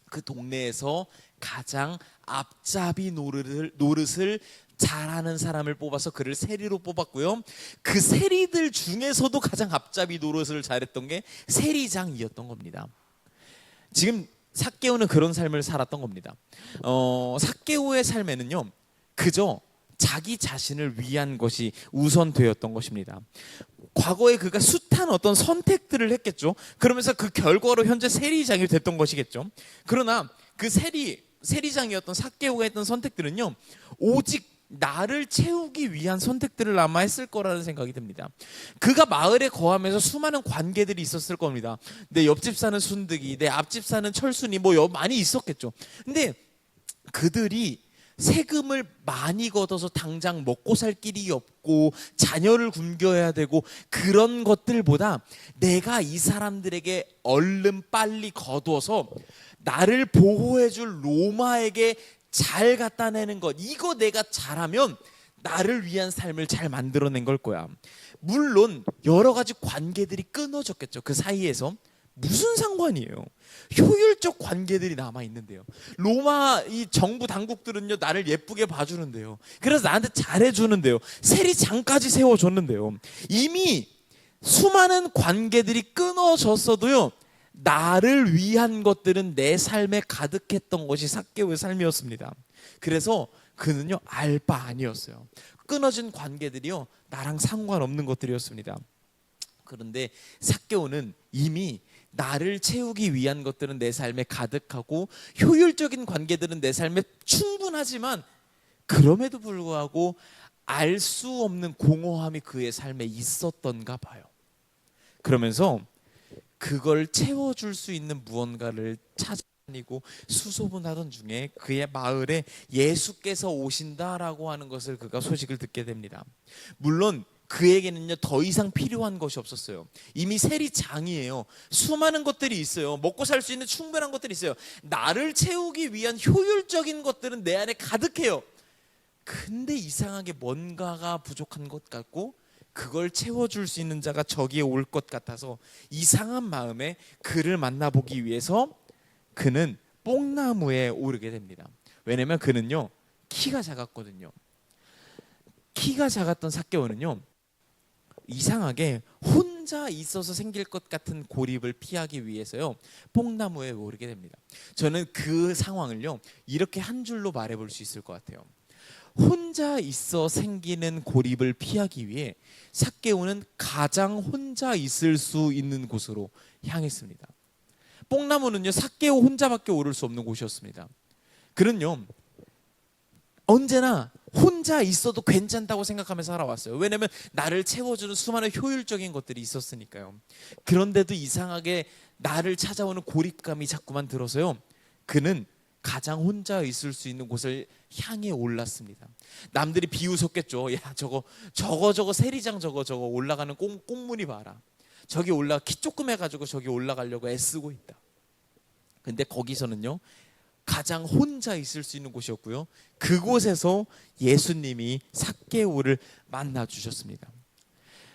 그 동네에서 가장 앞잡이 노릇을 잘하는 사람을 뽑아서 그를 세리로 뽑았고요, 그 세리들 중에서도 가장 앞잡이 노릇을 잘했던 게 세리장이었던 겁니다. 지금 삭개오는 그런 삶을 살았던 겁니다. 삭개오의 삶에는요 그저 자기 자신을 위한 것이 우선되었던 것입니다. 과거에 그가 숱한 어떤 선택들을 했겠죠. 그러면서 그 결과로 현재 세리장이 됐던 것이겠죠. 그러나 그 세리장이었던 삭개오가 했던 선택들은요 오직 나를 채우기 위한 선택들을 아마 했을 거라는 생각이 듭니다. 그가 마을에 거하면서 수많은 관계들이 있었을 겁니다. 내 옆집 사는 순득이, 내 앞집 사는 철순이 많이 있었겠죠. 근데 그들이 세금을 많이 걷어서 당장 먹고 살 길이 없고 자녀를 굶겨야 되고 그런 것들보다 내가 이 사람들에게 얼른 빨리 거둬서 나를 보호해줄 로마에게 잘 갖다 내는 것, 이거 내가 잘하면 나를 위한 삶을 잘 만들어낸 걸 거야. 물론 여러 가지 관계들이 끊어졌겠죠. 그 사이에서 무슨 상관이에요? 효율적 관계들이 남아 있는데요. 로마 이 정부 당국들은요 나를 예쁘게 봐주는데요. 그래서 나한테 잘해주는데요. 세리장까지 세워줬는데요. 이미 수많은 관계들이 끊어졌어도요 나를 위한 것들은 내 삶에 가득했던 것이 삭개오의 삶이었습니다. 그래서 그는요 알 바 아니었어요. 끊어진 관계들이요 나랑 상관없는 것들이었습니다. 그런데 삭개오는 이미 나를 채우기 위한 것들은 내 삶에 가득하고 효율적인 관계들은 내 삶에 충분하지만 그럼에도 불구하고 알 수 없는 공허함이 그의 삶에 있었던가 봐요. 그러면서 그걸 채워줄 수 있는 무언가를 찾아다니고 수소문하던 중에 그의 마을에 예수께서 오신다라고 하는 것을 그가 소식을 듣게 됩니다. 물론 그에게는요 더 이상 필요한 것이 없었어요. 이미 세리장이에요. 수많은 것들이 있어요. 먹고 살 수 있는 충분한 것들이 있어요. 나를 채우기 위한 효율적인 것들은 내 안에 가득해요. 근데 이상하게 뭔가가 부족한 것 같고 그걸 채워줄 수 있는 자가 저기에 올 것 같아서 이상한 마음에 그를 만나보기 위해서 그는 뽕나무에 오르게 됩니다. 왜냐면 그는요 키가 작았거든요. 키가 작았던 삭개오는요 이상하게 혼자 있어서 생길 것 같은 고립을 피하기 위해서요 뽕나무에 오르게 됩니다. 저는 그 상황을요 이렇게 한 줄로 말해볼 수 있을 것 같아요. 혼자 있어 생기는 고립을 피하기 위해 삭개오는 가장 혼자 있을 수 있는 곳으로 향했습니다. 뽕나무는요 삭개오 혼자밖에 오를 수 없는 곳이었습니다. 그는요 언제나 혼자 있어도 괜찮다고 생각하면서 살아왔어요. 왜냐하면 나를 채워주는 수많은 효율적인 것들이 있었으니까요. 그런데도 이상하게 나를 찾아오는 고립감이 자꾸만 들어서요 그는 가장 혼자 있을 수 있는 곳을 향해 올랐습니다. 남들이 비웃었겠죠. 야 저거 세리장 저거 올라가는 꽁무니 봐라. 저기 키 조금 해가지고 저기 올라가려고 애쓰고 있다. 근데 거기서는요 가장 혼자 있을 수 있는 곳이었고요. 그곳에서 예수님이 삭개오를 만나 주셨습니다.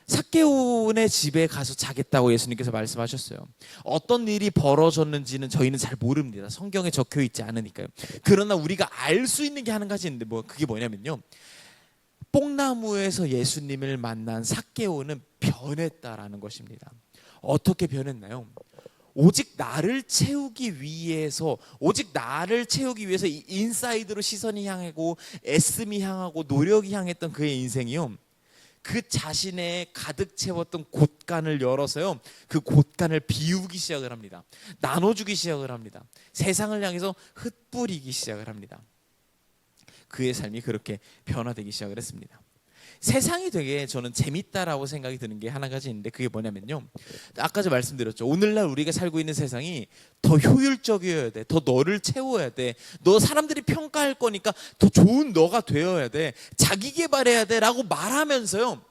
삭개오의 집에 가서 자겠다고 예수님께서 말씀하셨어요. 어떤 일이 벌어졌는지는 저희는 잘 모릅니다. 성경에 적혀 있지 않으니까요. 그러나 우리가 알 수 있는 게 한 가지 있는데 그게 뭐냐면요, 뽕나무에서 예수님을 만난 삭개오는 변했다라는 것입니다. 어떻게 변했나요? 오직 나를 채우기 위해서 이 인사이드로 시선이 향하고 애씀이 향하고 노력이 향했던 그의 인생이요, 그 자신의 가득 채웠던 곳간을 열어서요, 그 곳간을 비우기 시작을 합니다. 나눠주기 시작을 합니다. 세상을 향해서 흩뿌리기 시작을 합니다. 그의 삶이 그렇게 변화되기 시작을 했습니다. 세상이 되게 저는 재밌다라고 생각이 드는 게 하나 가지 있는데, 그게 뭐냐면요, 아까 저 말씀드렸죠. 오늘날 우리가 살고 있는 세상이 더 효율적이어야 돼. 더 너를 채워야 돼. 너 사람들이 평가할 거니까 더 좋은 너가 되어야 돼. 자기 개발해야 돼 라고 말하면서요,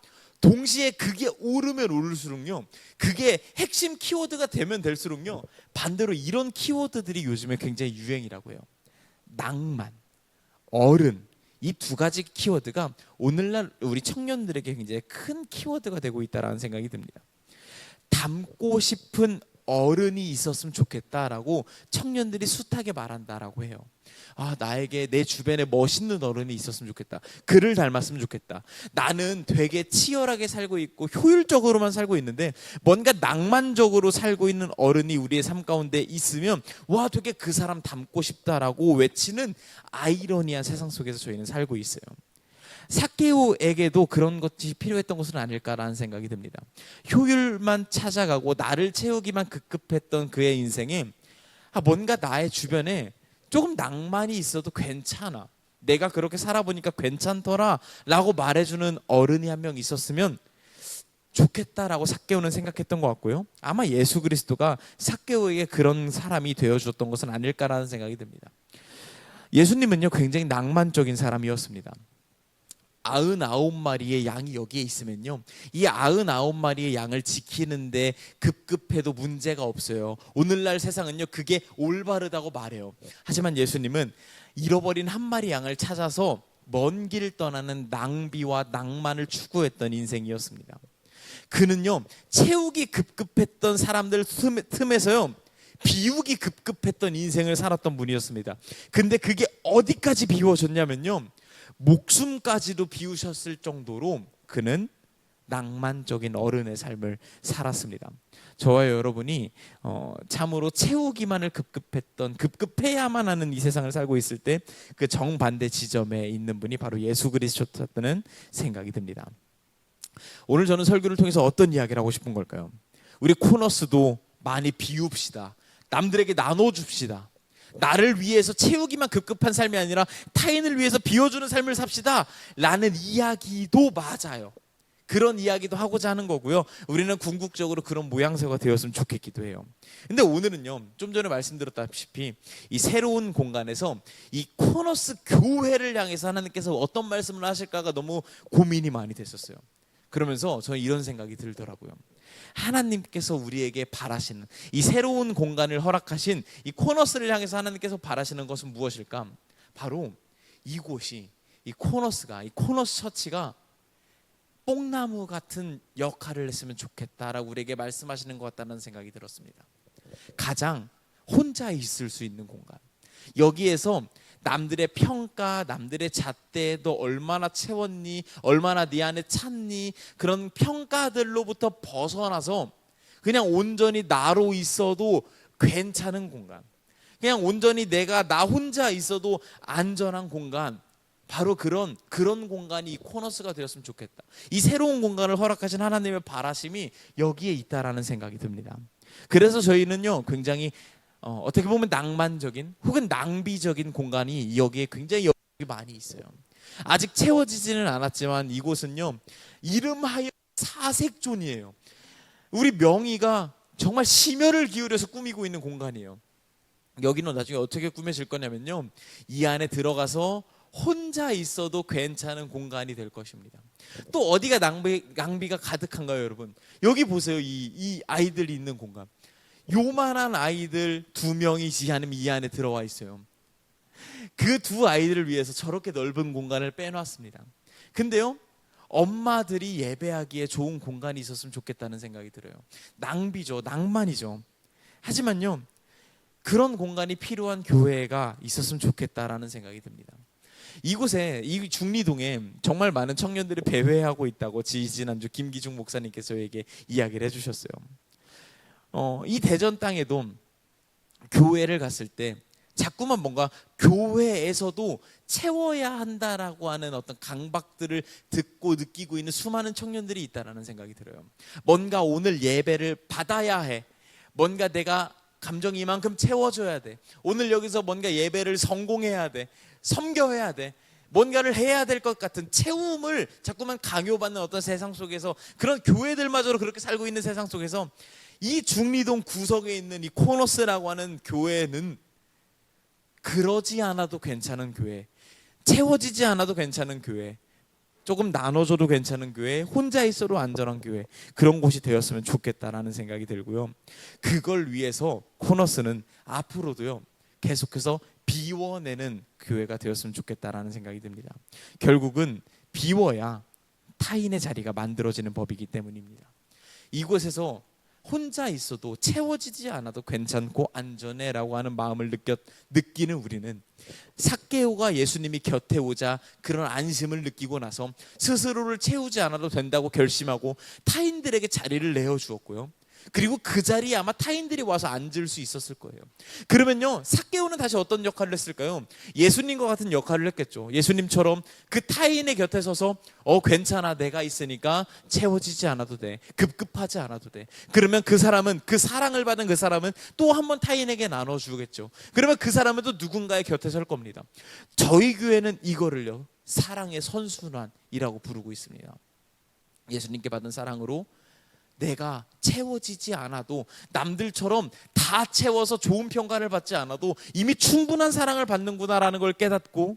동시에 그게 오르면 오를수록요, 그게 핵심 키워드가 되면 될수록요, 반대로 이런 키워드들이 요즘에 굉장히 유행이라고 해요. 낭만, 어른, 이 두 가지 키워드가 오늘날 우리 청년들에게 굉장히 큰 키워드가 되고 있다라는 생각이 듭니다. 닮고 싶은 어른이 있었으면 좋겠다라고 청년들이 숱하게 말한다라고 해요. 나에게 내 주변에 멋있는 어른이 있었으면 좋겠다. 그를 닮았으면 좋겠다. 나는 되게 치열하게 살고 있고 효율적으로만 살고 있는데 뭔가 낭만적으로 살고 있는 어른이 우리의 삶 가운데 있으면 되게 그 사람 닮고 싶다라고 외치는 아이러니한 세상 속에서 저희는 살고 있어요. 삭개오에게도 그런 것이 필요했던 것은 아닐까라는 생각이 듭니다. 효율만 찾아가고 나를 채우기만 급급했던 그의 인생에 뭔가 나의 주변에 조금 낭만이 있어도 괜찮아, 내가 그렇게 살아보니까 괜찮더라 라고 말해주는 어른이 한 명 있었으면 좋겠다라고 삭개오는 생각했던 것 같고요. 아마 예수 그리스도가 삭개오에게 그런 사람이 되어주었던 것은 아닐까라는 생각이 듭니다. 예수님은요, 굉장히 낭만적인 사람이었습니다. 99마리의 양이 여기에 있으면요, 이 99마리의 양을 지키는데 급급해도 문제가 없어요. 오늘날 세상은요, 그게 올바르다고 말해요. 하지만 예수님은 잃어버린 한 마리 양을 찾아서 먼 길 떠나는 낭비와 낭만을 추구했던 인생이었습니다. 그는요, 채우기 급급했던 사람들 틈에서요, 비우기 급급했던 인생을 살았던 분이었습니다. 근데 그게 어디까지 비워졌냐면요, 목숨까지도 비우셨을 정도로 그는 낭만적인 어른의 삶을 살았습니다. 저와 여러분이 참으로 채우기만을 급급해야만 하는 이 세상을 살고 있을 때 그 정반대 지점에 있는 분이 바로 예수 그리스도였다는 생각이 듭니다. 오늘 저는 설교를 통해서 어떤 이야기를 하고 싶은 걸까요? 우리 코너스도 많이 비웁시다. 남들에게 나눠줍시다. 나를 위해서 채우기만 급급한 삶이 아니라 타인을 위해서 비워주는 삶을 삽시다 라는 이야기도 맞아요. 그런 이야기도 하고자 하는 거고요. 우리는 궁극적으로 그런 모양새가 되었으면 좋겠기도 해요. 근데 오늘은요, 좀 전에 말씀드렸다시피 이 새로운 공간에서 이 코너스 교회를 향해서 하나님께서 어떤 말씀을 하실까가 너무 고민이 많이 됐었어요. 그러면서 저는 이런 생각이 들더라고요. 하나님께서 우리에게 바라시는 이 새로운 공간을 허락하신 이 코너스를 향해서 하나님께서 바라시는 것은 무엇일까? 바로 이곳이, 이 코너스 처치가 뽕나무 같은 역할을 했으면 좋겠다라고 우리에게 말씀하시는 것 같다는 생각이 들었습니다. 가장 혼자 있을 수 있는 공간, 여기에서 남들의 평가, 남들의 잣대, 너 얼마나 채웠니, 얼마나 네 안에 찼니, 그런 평가들로부터 벗어나서 그냥 온전히 나로 있어도 괜찮은 공간, 그냥 온전히 나 혼자 있어도 안전한 공간, 바로 그런 공간이 이 코너스가 되었으면 좋겠다. 이 새로운 공간을 허락하신 하나님의 바라심이 여기에 있다라는 생각이 듭니다. 그래서 저희는요, 굉장히 어떻게 보면 낭만적인 혹은 낭비적인 공간이 여기에 굉장히 많이 있어요. 아직 채워지지는 않았지만 이곳은요, 이름하여 사색존이에요. 우리 명의가 정말 심혈을 기울여서 꾸미고 있는 공간이에요. 여기는 나중에 어떻게 꾸며질 거냐면요, 이 안에 들어가서 혼자 있어도 괜찮은 공간이 될 것입니다. 또 어디가 낭비가 가득한가요, 여러분? 여기 보세요. 이 아이들이 있는 공간. 요만한 아이들 2명이 이 안에 들어와 있어요. 그 두 아이들을 위해서 저렇게 넓은 공간을 빼놨습니다. 근데요, 엄마들이 예배하기에 좋은 공간이 있었으면 좋겠다는 생각이 들어요. 낭비죠, 낭만이죠. 하지만요, 그런 공간이 필요한 교회가 있었으면 좋겠다라는 생각이 듭니다. 이곳에, 이 중리동에 정말 많은 청년들이 배회하고 있다고 지난주 김기중 목사님께서 저에게 이야기를 해주셨어요. 이 대전 땅에도 교회를 갔을 때 자꾸만 뭔가 교회에서도 채워야 한다라고 하는 어떤 강박들을 듣고 느끼고 있는 수많은 청년들이 있다라는 생각이 들어요. 뭔가 오늘 예배를 받아야 해. 뭔가 내가 감정이 이만큼 채워줘야 돼. 오늘 여기서 뭔가 예배를 성공해야 돼. 섬겨야 돼. 뭔가를 해야 될 것 같은 채움을 자꾸만 강요받는 어떤 세상 속에서, 그런 교회들마저도 그렇게 살고 있는 세상 속에서 이 중리동 구석에 있는 이 코너스라고 하는 교회는 그러지 않아도 괜찮은 교회, 채워지지 않아도 괜찮은 교회, 조금 나눠줘도 괜찮은 교회, 혼자 있어도 안전한 교회, 그런 곳이 되었으면 좋겠다라는 생각이 들고요. 그걸 위해서 코너스는 앞으로도요 계속해서 비워내는 교회가 되었으면 좋겠다라는 생각이 듭니다. 결국은 비워야 타인의 자리가 만들어지는 법이기 때문입니다. 이곳에서 혼자 있어도 채워지지 않아도 괜찮고 안전해라고 하는 마음을 느끼는 우리는 삭개오가 예수님이 곁에 오자 그런 안심을 느끼고 나서 스스로를 채우지 않아도 된다고 결심하고 타인들에게 자리를 내어주었고요. 그리고 그 자리에 아마 타인들이 와서 앉을 수 있었을 거예요. 그러면요, 삭개오는 다시 어떤 역할을 했을까요? 예수님과 같은 역할을 했겠죠. 예수님처럼 그 타인의 곁에 서서 괜찮아, 내가 있으니까 채워지지 않아도 돼, 급급하지 않아도 돼. 그러면 그 사람은, 그 사랑을 받은 그 사람은 또 한 번 타인에게 나눠주겠죠. 그러면 그 사람은 또 누군가의 곁에 설 겁니다. 저희 교회는 이거를요 사랑의 선순환이라고 부르고 있습니다. 예수님께 받은 사랑으로 내가 채워지지 않아도, 남들처럼 다 채워서 좋은 평가를 받지 않아도 이미 충분한 사랑을 받는구나라는 걸 깨닫고,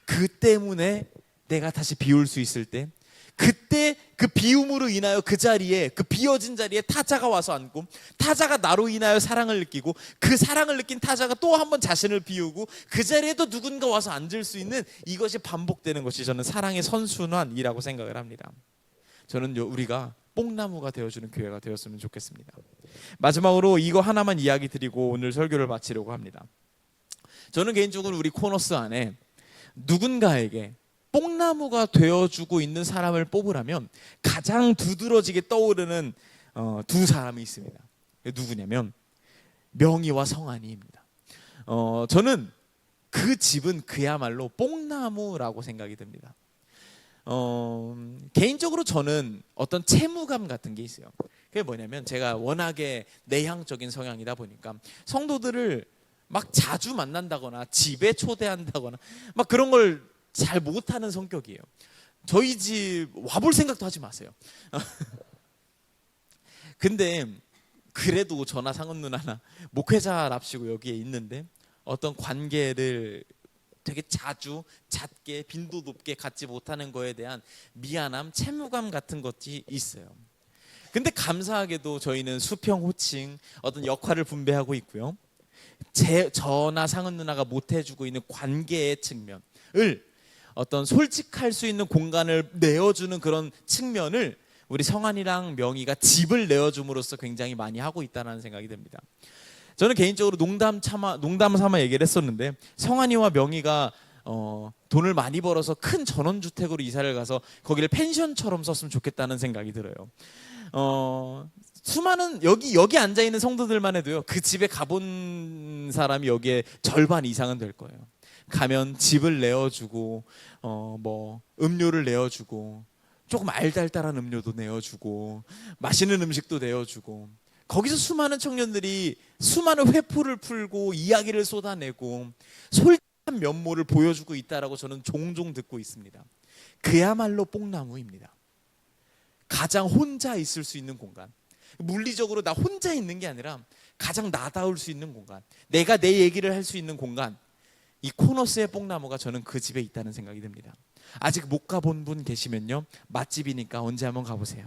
그 때문에 내가 다시 비울 수 있을 때, 그때 그 비움으로 인하여 그 자리에, 그 비어진 자리에 타자가 와서 앉고, 타자가 나로 인하여 사랑을 느끼고, 그 사랑을 느낀 타자가 또 한 번 자신을 비우고, 그 자리에 또 누군가 와서 앉을 수 있는, 이것이 반복되는 것이 저는 사랑의 선순환이라고 생각을 합니다. 저는 우리가 뽕나무가 되어주는 교회가 되었으면 좋겠습니다. 마지막으로 이거 하나만 이야기 드리고 오늘 설교를 마치려고 합니다. 저는 개인적으로 우리 코너스 안에 누군가에게 뽕나무가 되어주고 있는 사람을 뽑으라면 가장 두드러지게 떠오르는 두 사람이 있습니다. 누구냐면 명희와 성한이입니다. 저는 그 집은 그야말로 뽕나무라고 생각이 듭니다. 개인적으로 저는 어떤 채무감 같은 게 있어요. 그게 뭐냐면, 제가 워낙에 내향적인 성향이다 보니까 성도들을 막 자주 만난다거나 집에 초대한다거나 막 그런 걸 잘 못하는 성격이에요. 저희 집 와볼 생각도 하지 마세요. 근데 그래도 저나 상은 누나나 목회자랍시고 여기에 있는데 어떤 관계를 되게 자주, 잦게, 빈도 높게 갖지 못하는 거에 대한 미안함, 채무감 같은 것이 있어요. 근데 감사하게도 저희는 수평, 호칭, 어떤 역할을 분배하고 있고요. 저나 상은 누나가 못해주고 있는 관계의 측면을, 어떤 솔직할 수 있는 공간을 내어주는 그런 측면을 우리 성한이랑 명희가 집을 내어줌으로써 굉장히 많이 하고 있다는 생각이 듭니다. 저는 개인적으로 농담 삼아 얘기를 했었는데, 성한이와 명희가 돈을 많이 벌어서 큰 전원주택으로 이사를 가서 거기를 펜션처럼 썼으면 좋겠다는 생각이 들어요. 수많은 여기 앉아 있는 성도들만 해도요, 그 집에 가본 사람이 여기에 절반 이상은 될 거예요. 가면 집을 내어주고, 뭐 음료를 내어주고, 조금 알달달한 음료도 내어주고, 맛있는 음식도 내어주고, 거기서 수많은 청년들이 수많은 회포를 풀고 이야기를 쏟아내고 솔직한 면모를 보여주고 있다라고 저는 종종 듣고 있습니다. 그야말로 뽕나무입니다. 가장 혼자 있을 수 있는 공간, 물리적으로 나 혼자 있는 게 아니라 가장 나다울 수 있는 공간, 내가 내 얘기를 할 수 있는 공간, 이 코너스의 뽕나무가 저는 그 집에 있다는 생각이 듭니다. 아직 못 가본 분 계시면요, 맛집이니까 언제 한번 가보세요.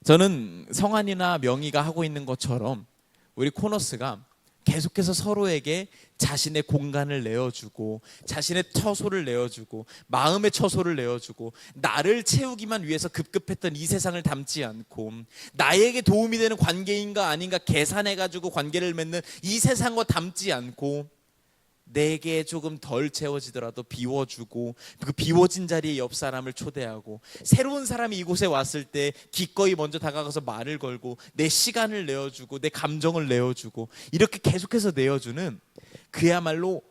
저는 성한이나 명희가 하고 있는 것처럼 우리 코너스가 계속해서 서로에게 자신의 공간을 내어주고 자신의 처소를 내어주고 마음의 처소를 내어주고 나를 채우기만 위해서 급급했던 이 세상을 담지 않고 나에게 도움이 되는 관계인가 아닌가 계산해가지고 관계를 맺는 이 세상과 담지 않고 내게 조금 덜 채워지더라도 비워주고 그 비워진 자리에 옆 사람을 초대하고 새로운 사람이 이곳에 왔을 때 기꺼이 먼저 다가가서 말을 걸고 내 시간을 내어주고 내 감정을 내어주고 이렇게 계속해서 내어주는 그야말로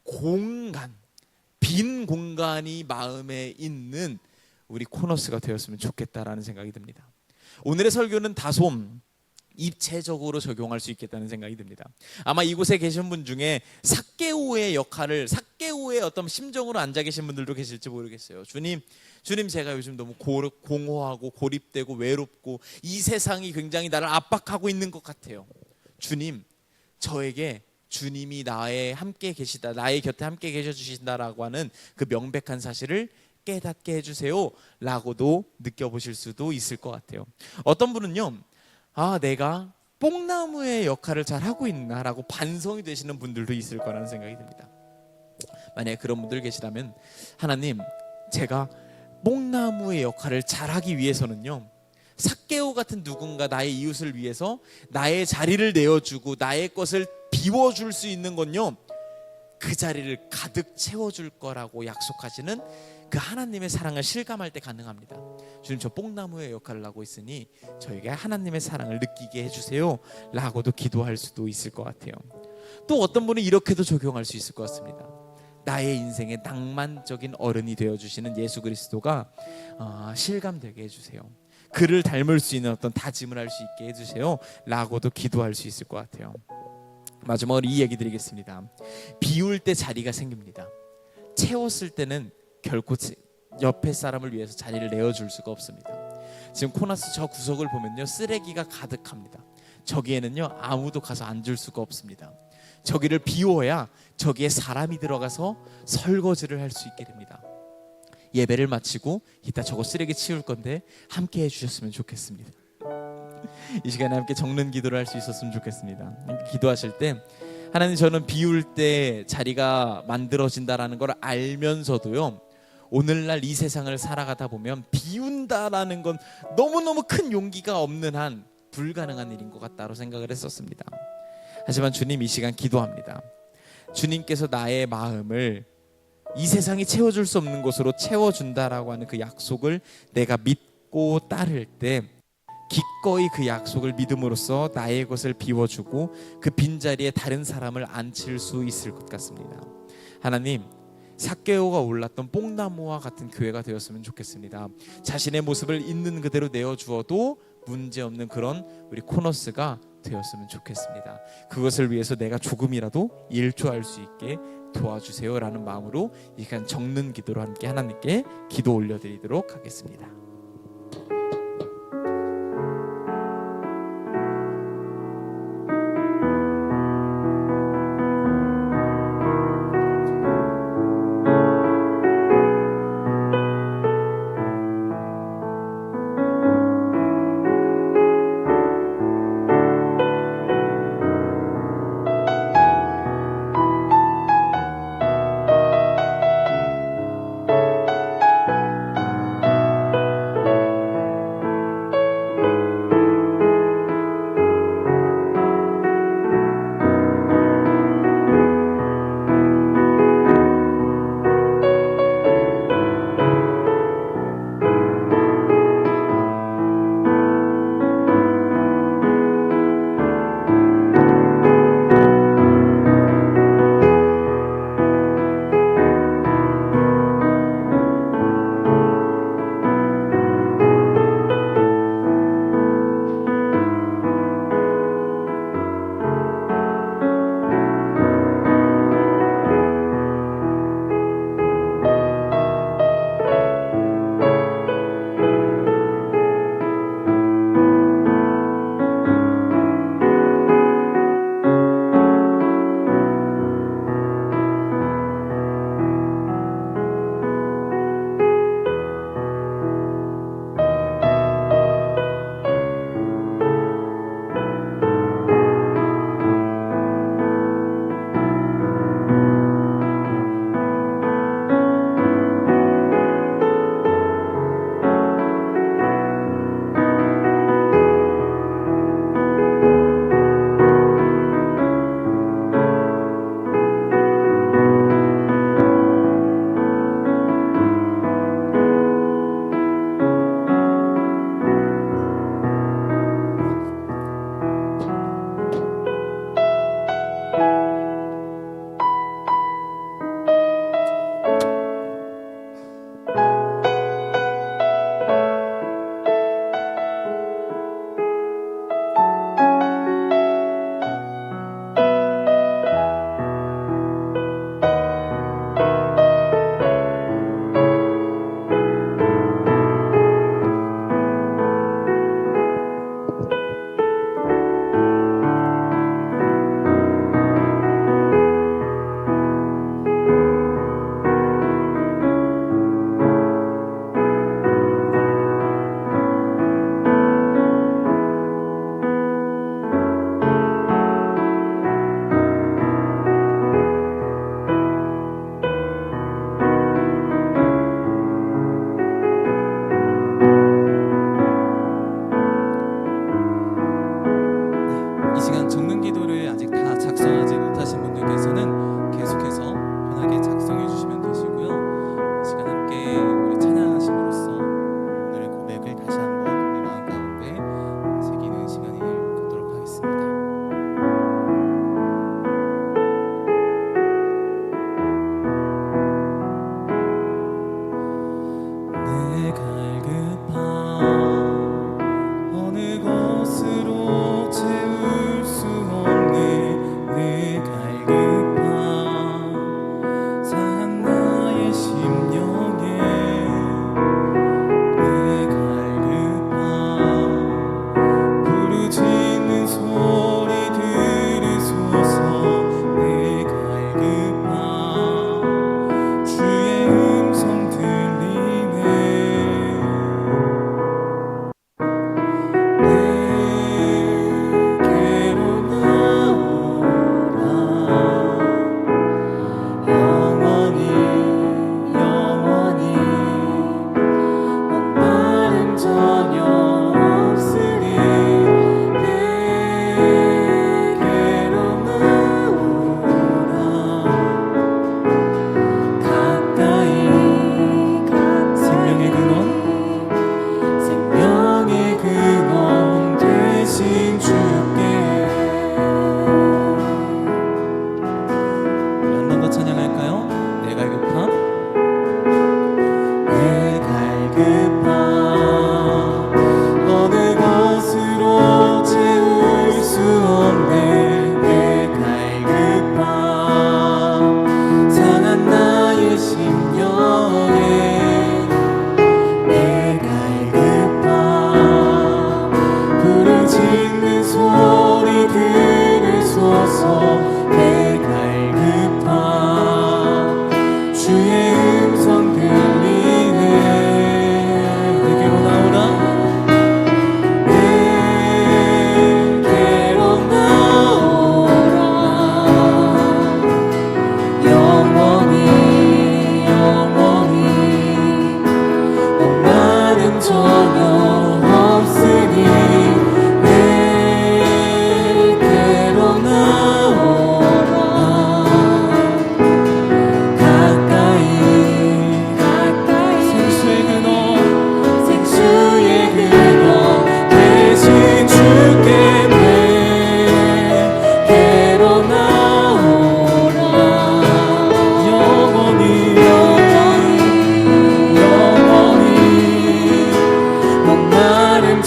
공간, 빈 공간이 마음에 있는 우리 코너스가 되었으면 좋겠다라는 생각이 듭니다. 오늘의 설교는 다소 입체적으로 적용할 수 있겠다는 생각이 듭니다. 아마 이곳에 계신 분 중에 삭개오의 역할을, 삭개오의 어떤 심정으로 앉아 계신 분들도 계실지 모르겠어요. 주님 제가 요즘 너무 공허하고 고립되고 외롭고 이 세상이 굉장히 나를 압박하고 있는 것 같아요. 주님, 저에게 주님이 나의 함께 계시다, 나의 곁에 함께 계셔 주신다라고 하는 그 명백한 사실을 깨닫게 해주세요 라고도 느껴보실 수도 있을 것 같아요. 어떤 분은요, 내가 뽕나무의 역할을 잘 하고 있나라고 반성이 되시는 분들도 있을 거라는 생각이 듭니다. 만약에 그런 분들 계시다면, 하나님, 제가 뽕나무의 역할을 잘하기 위해서는요, 삭개오 같은 누군가 나의 이웃을 위해서 나의 자리를 내어주고 나의 것을 비워줄 수 있는 건요, 그 자리를 가득 채워줄 거라고 약속하시는 그 하나님의 사랑을 실감할 때 가능합니다. 주님, 저 뽕나무의 역할을 하고 있으니 저에게 하나님의 사랑을 느끼게 해주세요 라고도 기도할 수도 있을 것 같아요. 또 어떤 분은 이렇게도 적용할 수 있을 것 같습니다. 나의 인생의 낭만적인 어른이 되어주시는 예수 그리스도가 실감되게 해주세요. 그를 닮을 수 있는 어떤 다짐을 할 수 있게 해주세요 라고도 기도할 수 있을 것 같아요. 마지막으로 이 얘기 드리겠습니다. 비울 때 자리가 생깁니다. 채웠을 때는 결코 옆에 사람을 위해서 자리를 내어줄 수가 없습니다. 지금 코너스 저 구석을 보면요, 쓰레기가 가득합니다. 저기에는요, 아무도 가서 앉을 수가 없습니다. 저기를 비워야 저기에 사람이 들어가서 설거지를 할 수 있게 됩니다. 예배를 마치고 이따 저거 쓰레기 치울 건데 함께 해주셨으면 좋겠습니다. 이 시간에 함께 적는 기도를 할 수 있었으면 좋겠습니다. 기도하실 때, 하나님, 저는 비울 때 자리가 만들어진다라는 걸 알면서도요, 오늘날 이 세상을 살아가다 보면 비운다라는 건 너무너무 큰 용기가 없는 한 불가능한 일인 것 같다고 생각을 했었습니다. 하지만 주님, 이 시간 기도합니다. 주님께서 나의 마음을 이 세상이 채워줄 수 없는 곳으로 채워준다라고 하는 그 약속을 내가 믿고 따를 때 기꺼이 그 약속을 믿음으로써 나의 것을 비워주고 그 빈자리에 다른 사람을 앉힐 수 있을 것 같습니다. 하나님, 삭개오가 올랐던 뽕나무와 같은 교회가 되었으면 좋겠습니다. 자신의 모습을 있는 그대로 내어주어도 문제없는 그런 우리 코너스가 되었으면 좋겠습니다. 그것을 위해서 내가 조금이라도 일조할 수 있게 도와주세요 라는 마음으로 이 시간 적는 기도로 함께 하나님께 기도 올려드리도록 하겠습니다.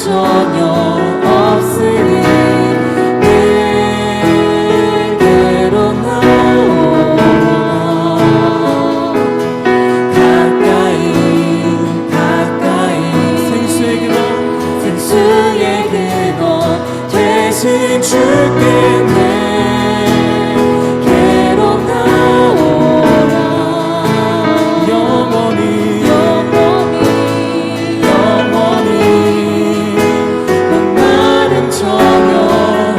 전혀 없으니 내게로 나오라. 가까이 가까이 생수의 근원 대신 주께 내게로 나오라. 영원히 목마름 전혀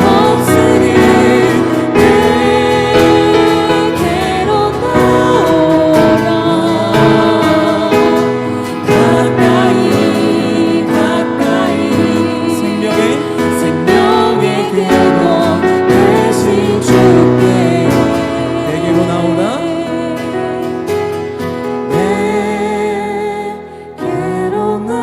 없으니 내게로 나오라. 가까이 생명의 근원 대신 주께 내게로 나오라. 내게로 나오라.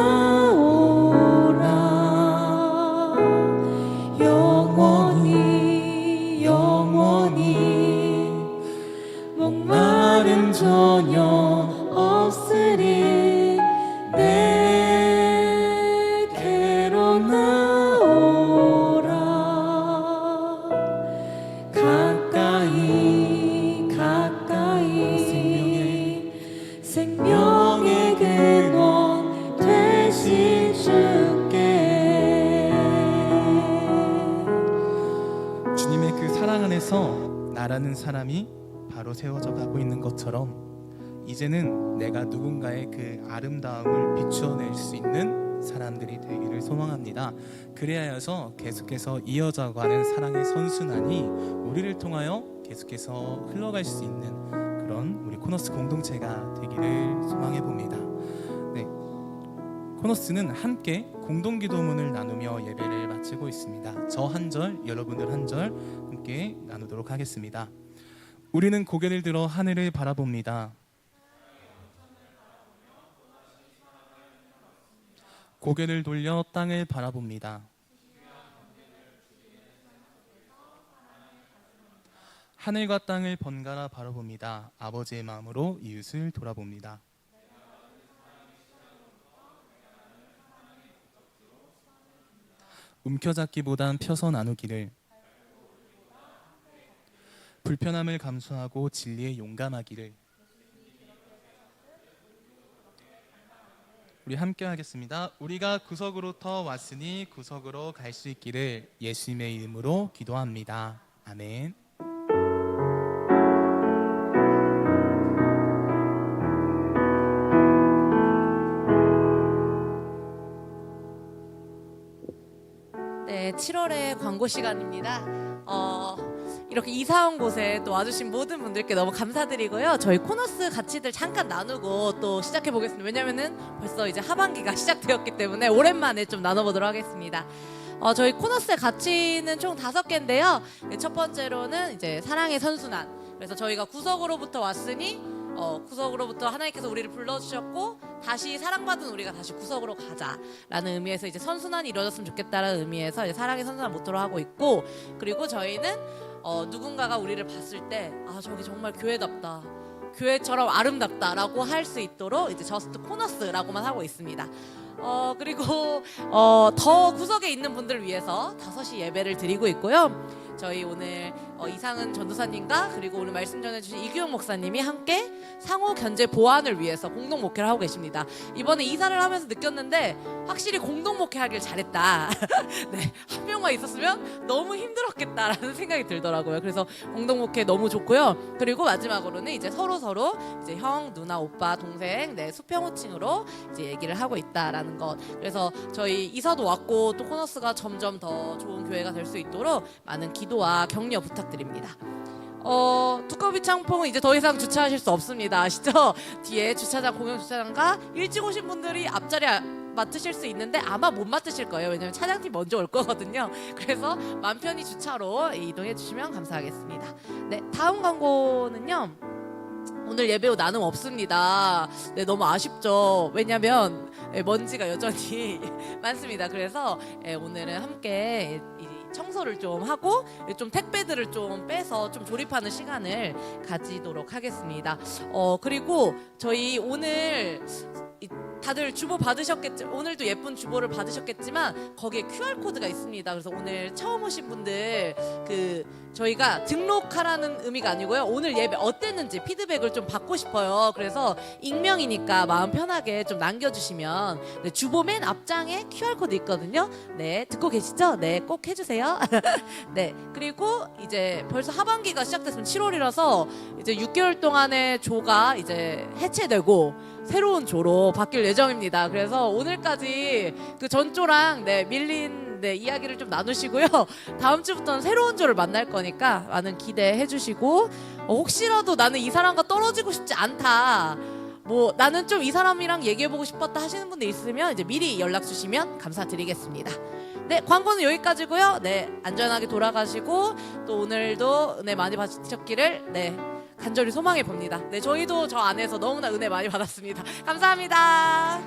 영원히 목마름 전혀 없으리 내게로 나오라. 가까이 생명의 근원 되신 주께. 주님의 그 사랑 안에서 나라는 사람이 바로 세워져 가고 있는 것처럼 이제는 내가 누군가의 그 아름다움을 비추어낼 수 있는 사람들이 되기를 소망합니다. 그래야여서 계속해서 이어져 가는 사랑의 선순환이 우리를 통하여 계속해서 흘러갈 수 있는 그런 우리 코너스 공동체가 되기를 소망해 봅니다. 네, 코너스는 함께 공동기도문을 나누며 예배를 마치고 있습니다. 저 한 절, 여러분들 한 절 함께 나누도록 하겠습니다. 우리는 고개를 들어 하늘을 바라봅니다. 고개를 돌려 땅을 바라봅니다. 하늘과 땅을 번갈아 바라봅니다. 아버지의 마음으로 이웃을 돌아봅니다. 움켜잡기보단 펴서 나누기를, 불편함을 감수하고 진리에 용감하기를. 우리 함께 하겠습니다. 우리가 구석으로부터 왔으니 구석으로 갈 수 있기를 예수님의 이름으로 기도합니다. 아멘. 네, 7월의 광고 시간입니다. 이렇게 이사 온 곳에 또 와주신 모든 분들께 너무 감사드리고요. 저희 코너스 가치들 잠깐 나누고 또 시작해 보겠습니다. 왜냐면은 벌써 이제 하반기가 시작되었기 때문에 오랜만에 좀 나눠보도록 하겠습니다. 저희 코너스의 가치는 총 5개인데요. 첫 번째로는 이제 사랑의 선순환. 그래서 저희가 구석으로부터 왔으니 구석으로부터 하나님께서 우리를 불러주셨고 다시 사랑받은 우리가 다시 구석으로 가자라는 의미에서 이제 선순환이 이루어졌으면 좋겠다라는 의미에서 이제 사랑의 선순환 모토로 하고 있고, 그리고 저희는 누군가가 우리를 봤을 때 아, 저기 정말 교회답다, 교회처럼 아름답다라고 할 수 있도록 이제 저스트 코너스라고만 하고 있습니다. 그리고 더 구석에 있는 분들을 위해서 5시 예배를 드리고 있고요. 저희 오늘 이상은 전도사님과 그리고 오늘 말씀 전해주신 이규영 목사님이 함께 상호 견제 보완을 위해서 공동 목회를 하고 계십니다. 이번에 이사를 하면서 느꼈는데 확실히 공동 목회하길 잘했다. 네, 한 명만 있었으면 너무 힘들었겠다라는 생각이 들더라고요. 그래서 공동 목회 너무 좋고요. 그리고 마지막으로는 이제 서로 이제 형, 누나, 오빠, 동생, 네, 수평 호칭으로 이제 얘기를 하고 있다라는 것. 그래서 저희 이사도 왔고 또 코너스가 점점 더 좋은 교회가 될 수 있도록 많은 기도와 격려 부탁드립니다. 두꺼비 창포는 이제 더 이상 주차하실 수 없습니다. 아시죠? 뒤에 주차장, 공영 주차장과 일찍 오신 분들이 앞자리 맡으실 수 있는데 아마 못 맡으실 거예요. 왜냐면 차장팀 먼저 올 거거든요. 그래서 맘 편히 주차로 이동해 주시면 감사하겠습니다. 네, 다음 광고는요. 오늘 예배 후 나눔 없습니다. 네, 너무 아쉽죠. 왜냐면 먼지가 여전히 많습니다. 그래서 오늘은 함께 청소를 좀 하고 좀 택배들을 좀 빼서 좀 조립하는 시간을 가지도록 하겠습니다. 그리고 저희 오늘 다들 주보 받으셨겠지, 오늘도 예쁜 주보를 받으셨겠지만 거기에 QR코드가 있습니다. 그래서 오늘 처음 오신 분들 저희가 등록하라는 의미가 아니고요. 오늘 예배 어땠는지 피드백을 좀 받고 싶어요. 그래서 익명이니까 마음 편하게 좀 남겨주시면, 네, 주보 맨 앞장에 QR코드 있거든요. 네, 듣고 계시죠? 네, 꼭 해주세요. 네, 그리고 이제 벌써 하반기가 시작됐으면 7월이라서 이제 6개월 동안의 조가 이제 해체되고 새로운 조로 바뀔 예정입니다. 그래서 오늘까지 그 전조랑 밀린 이야기를 좀 나누시고요. 다음 주부터는 새로운 조를 만날 거니까 많은 기대해 주시고, 혹시라도 나는 이 사람과 떨어지고 싶지 않다, 뭐 나는 좀 이 사람이랑 얘기해보고 싶었다 하시는 분들 있으면 이제 미리 연락 주시면 감사드리겠습니다. 네, 광고는 여기까지고요. 네, 안전하게 돌아가시고 또 오늘도 은혜 많이 받으셨기를 간절히 소망해 봅니다. 네, 저희도 저 안에서 너무나 은혜 많이 받았습니다. 감사합니다.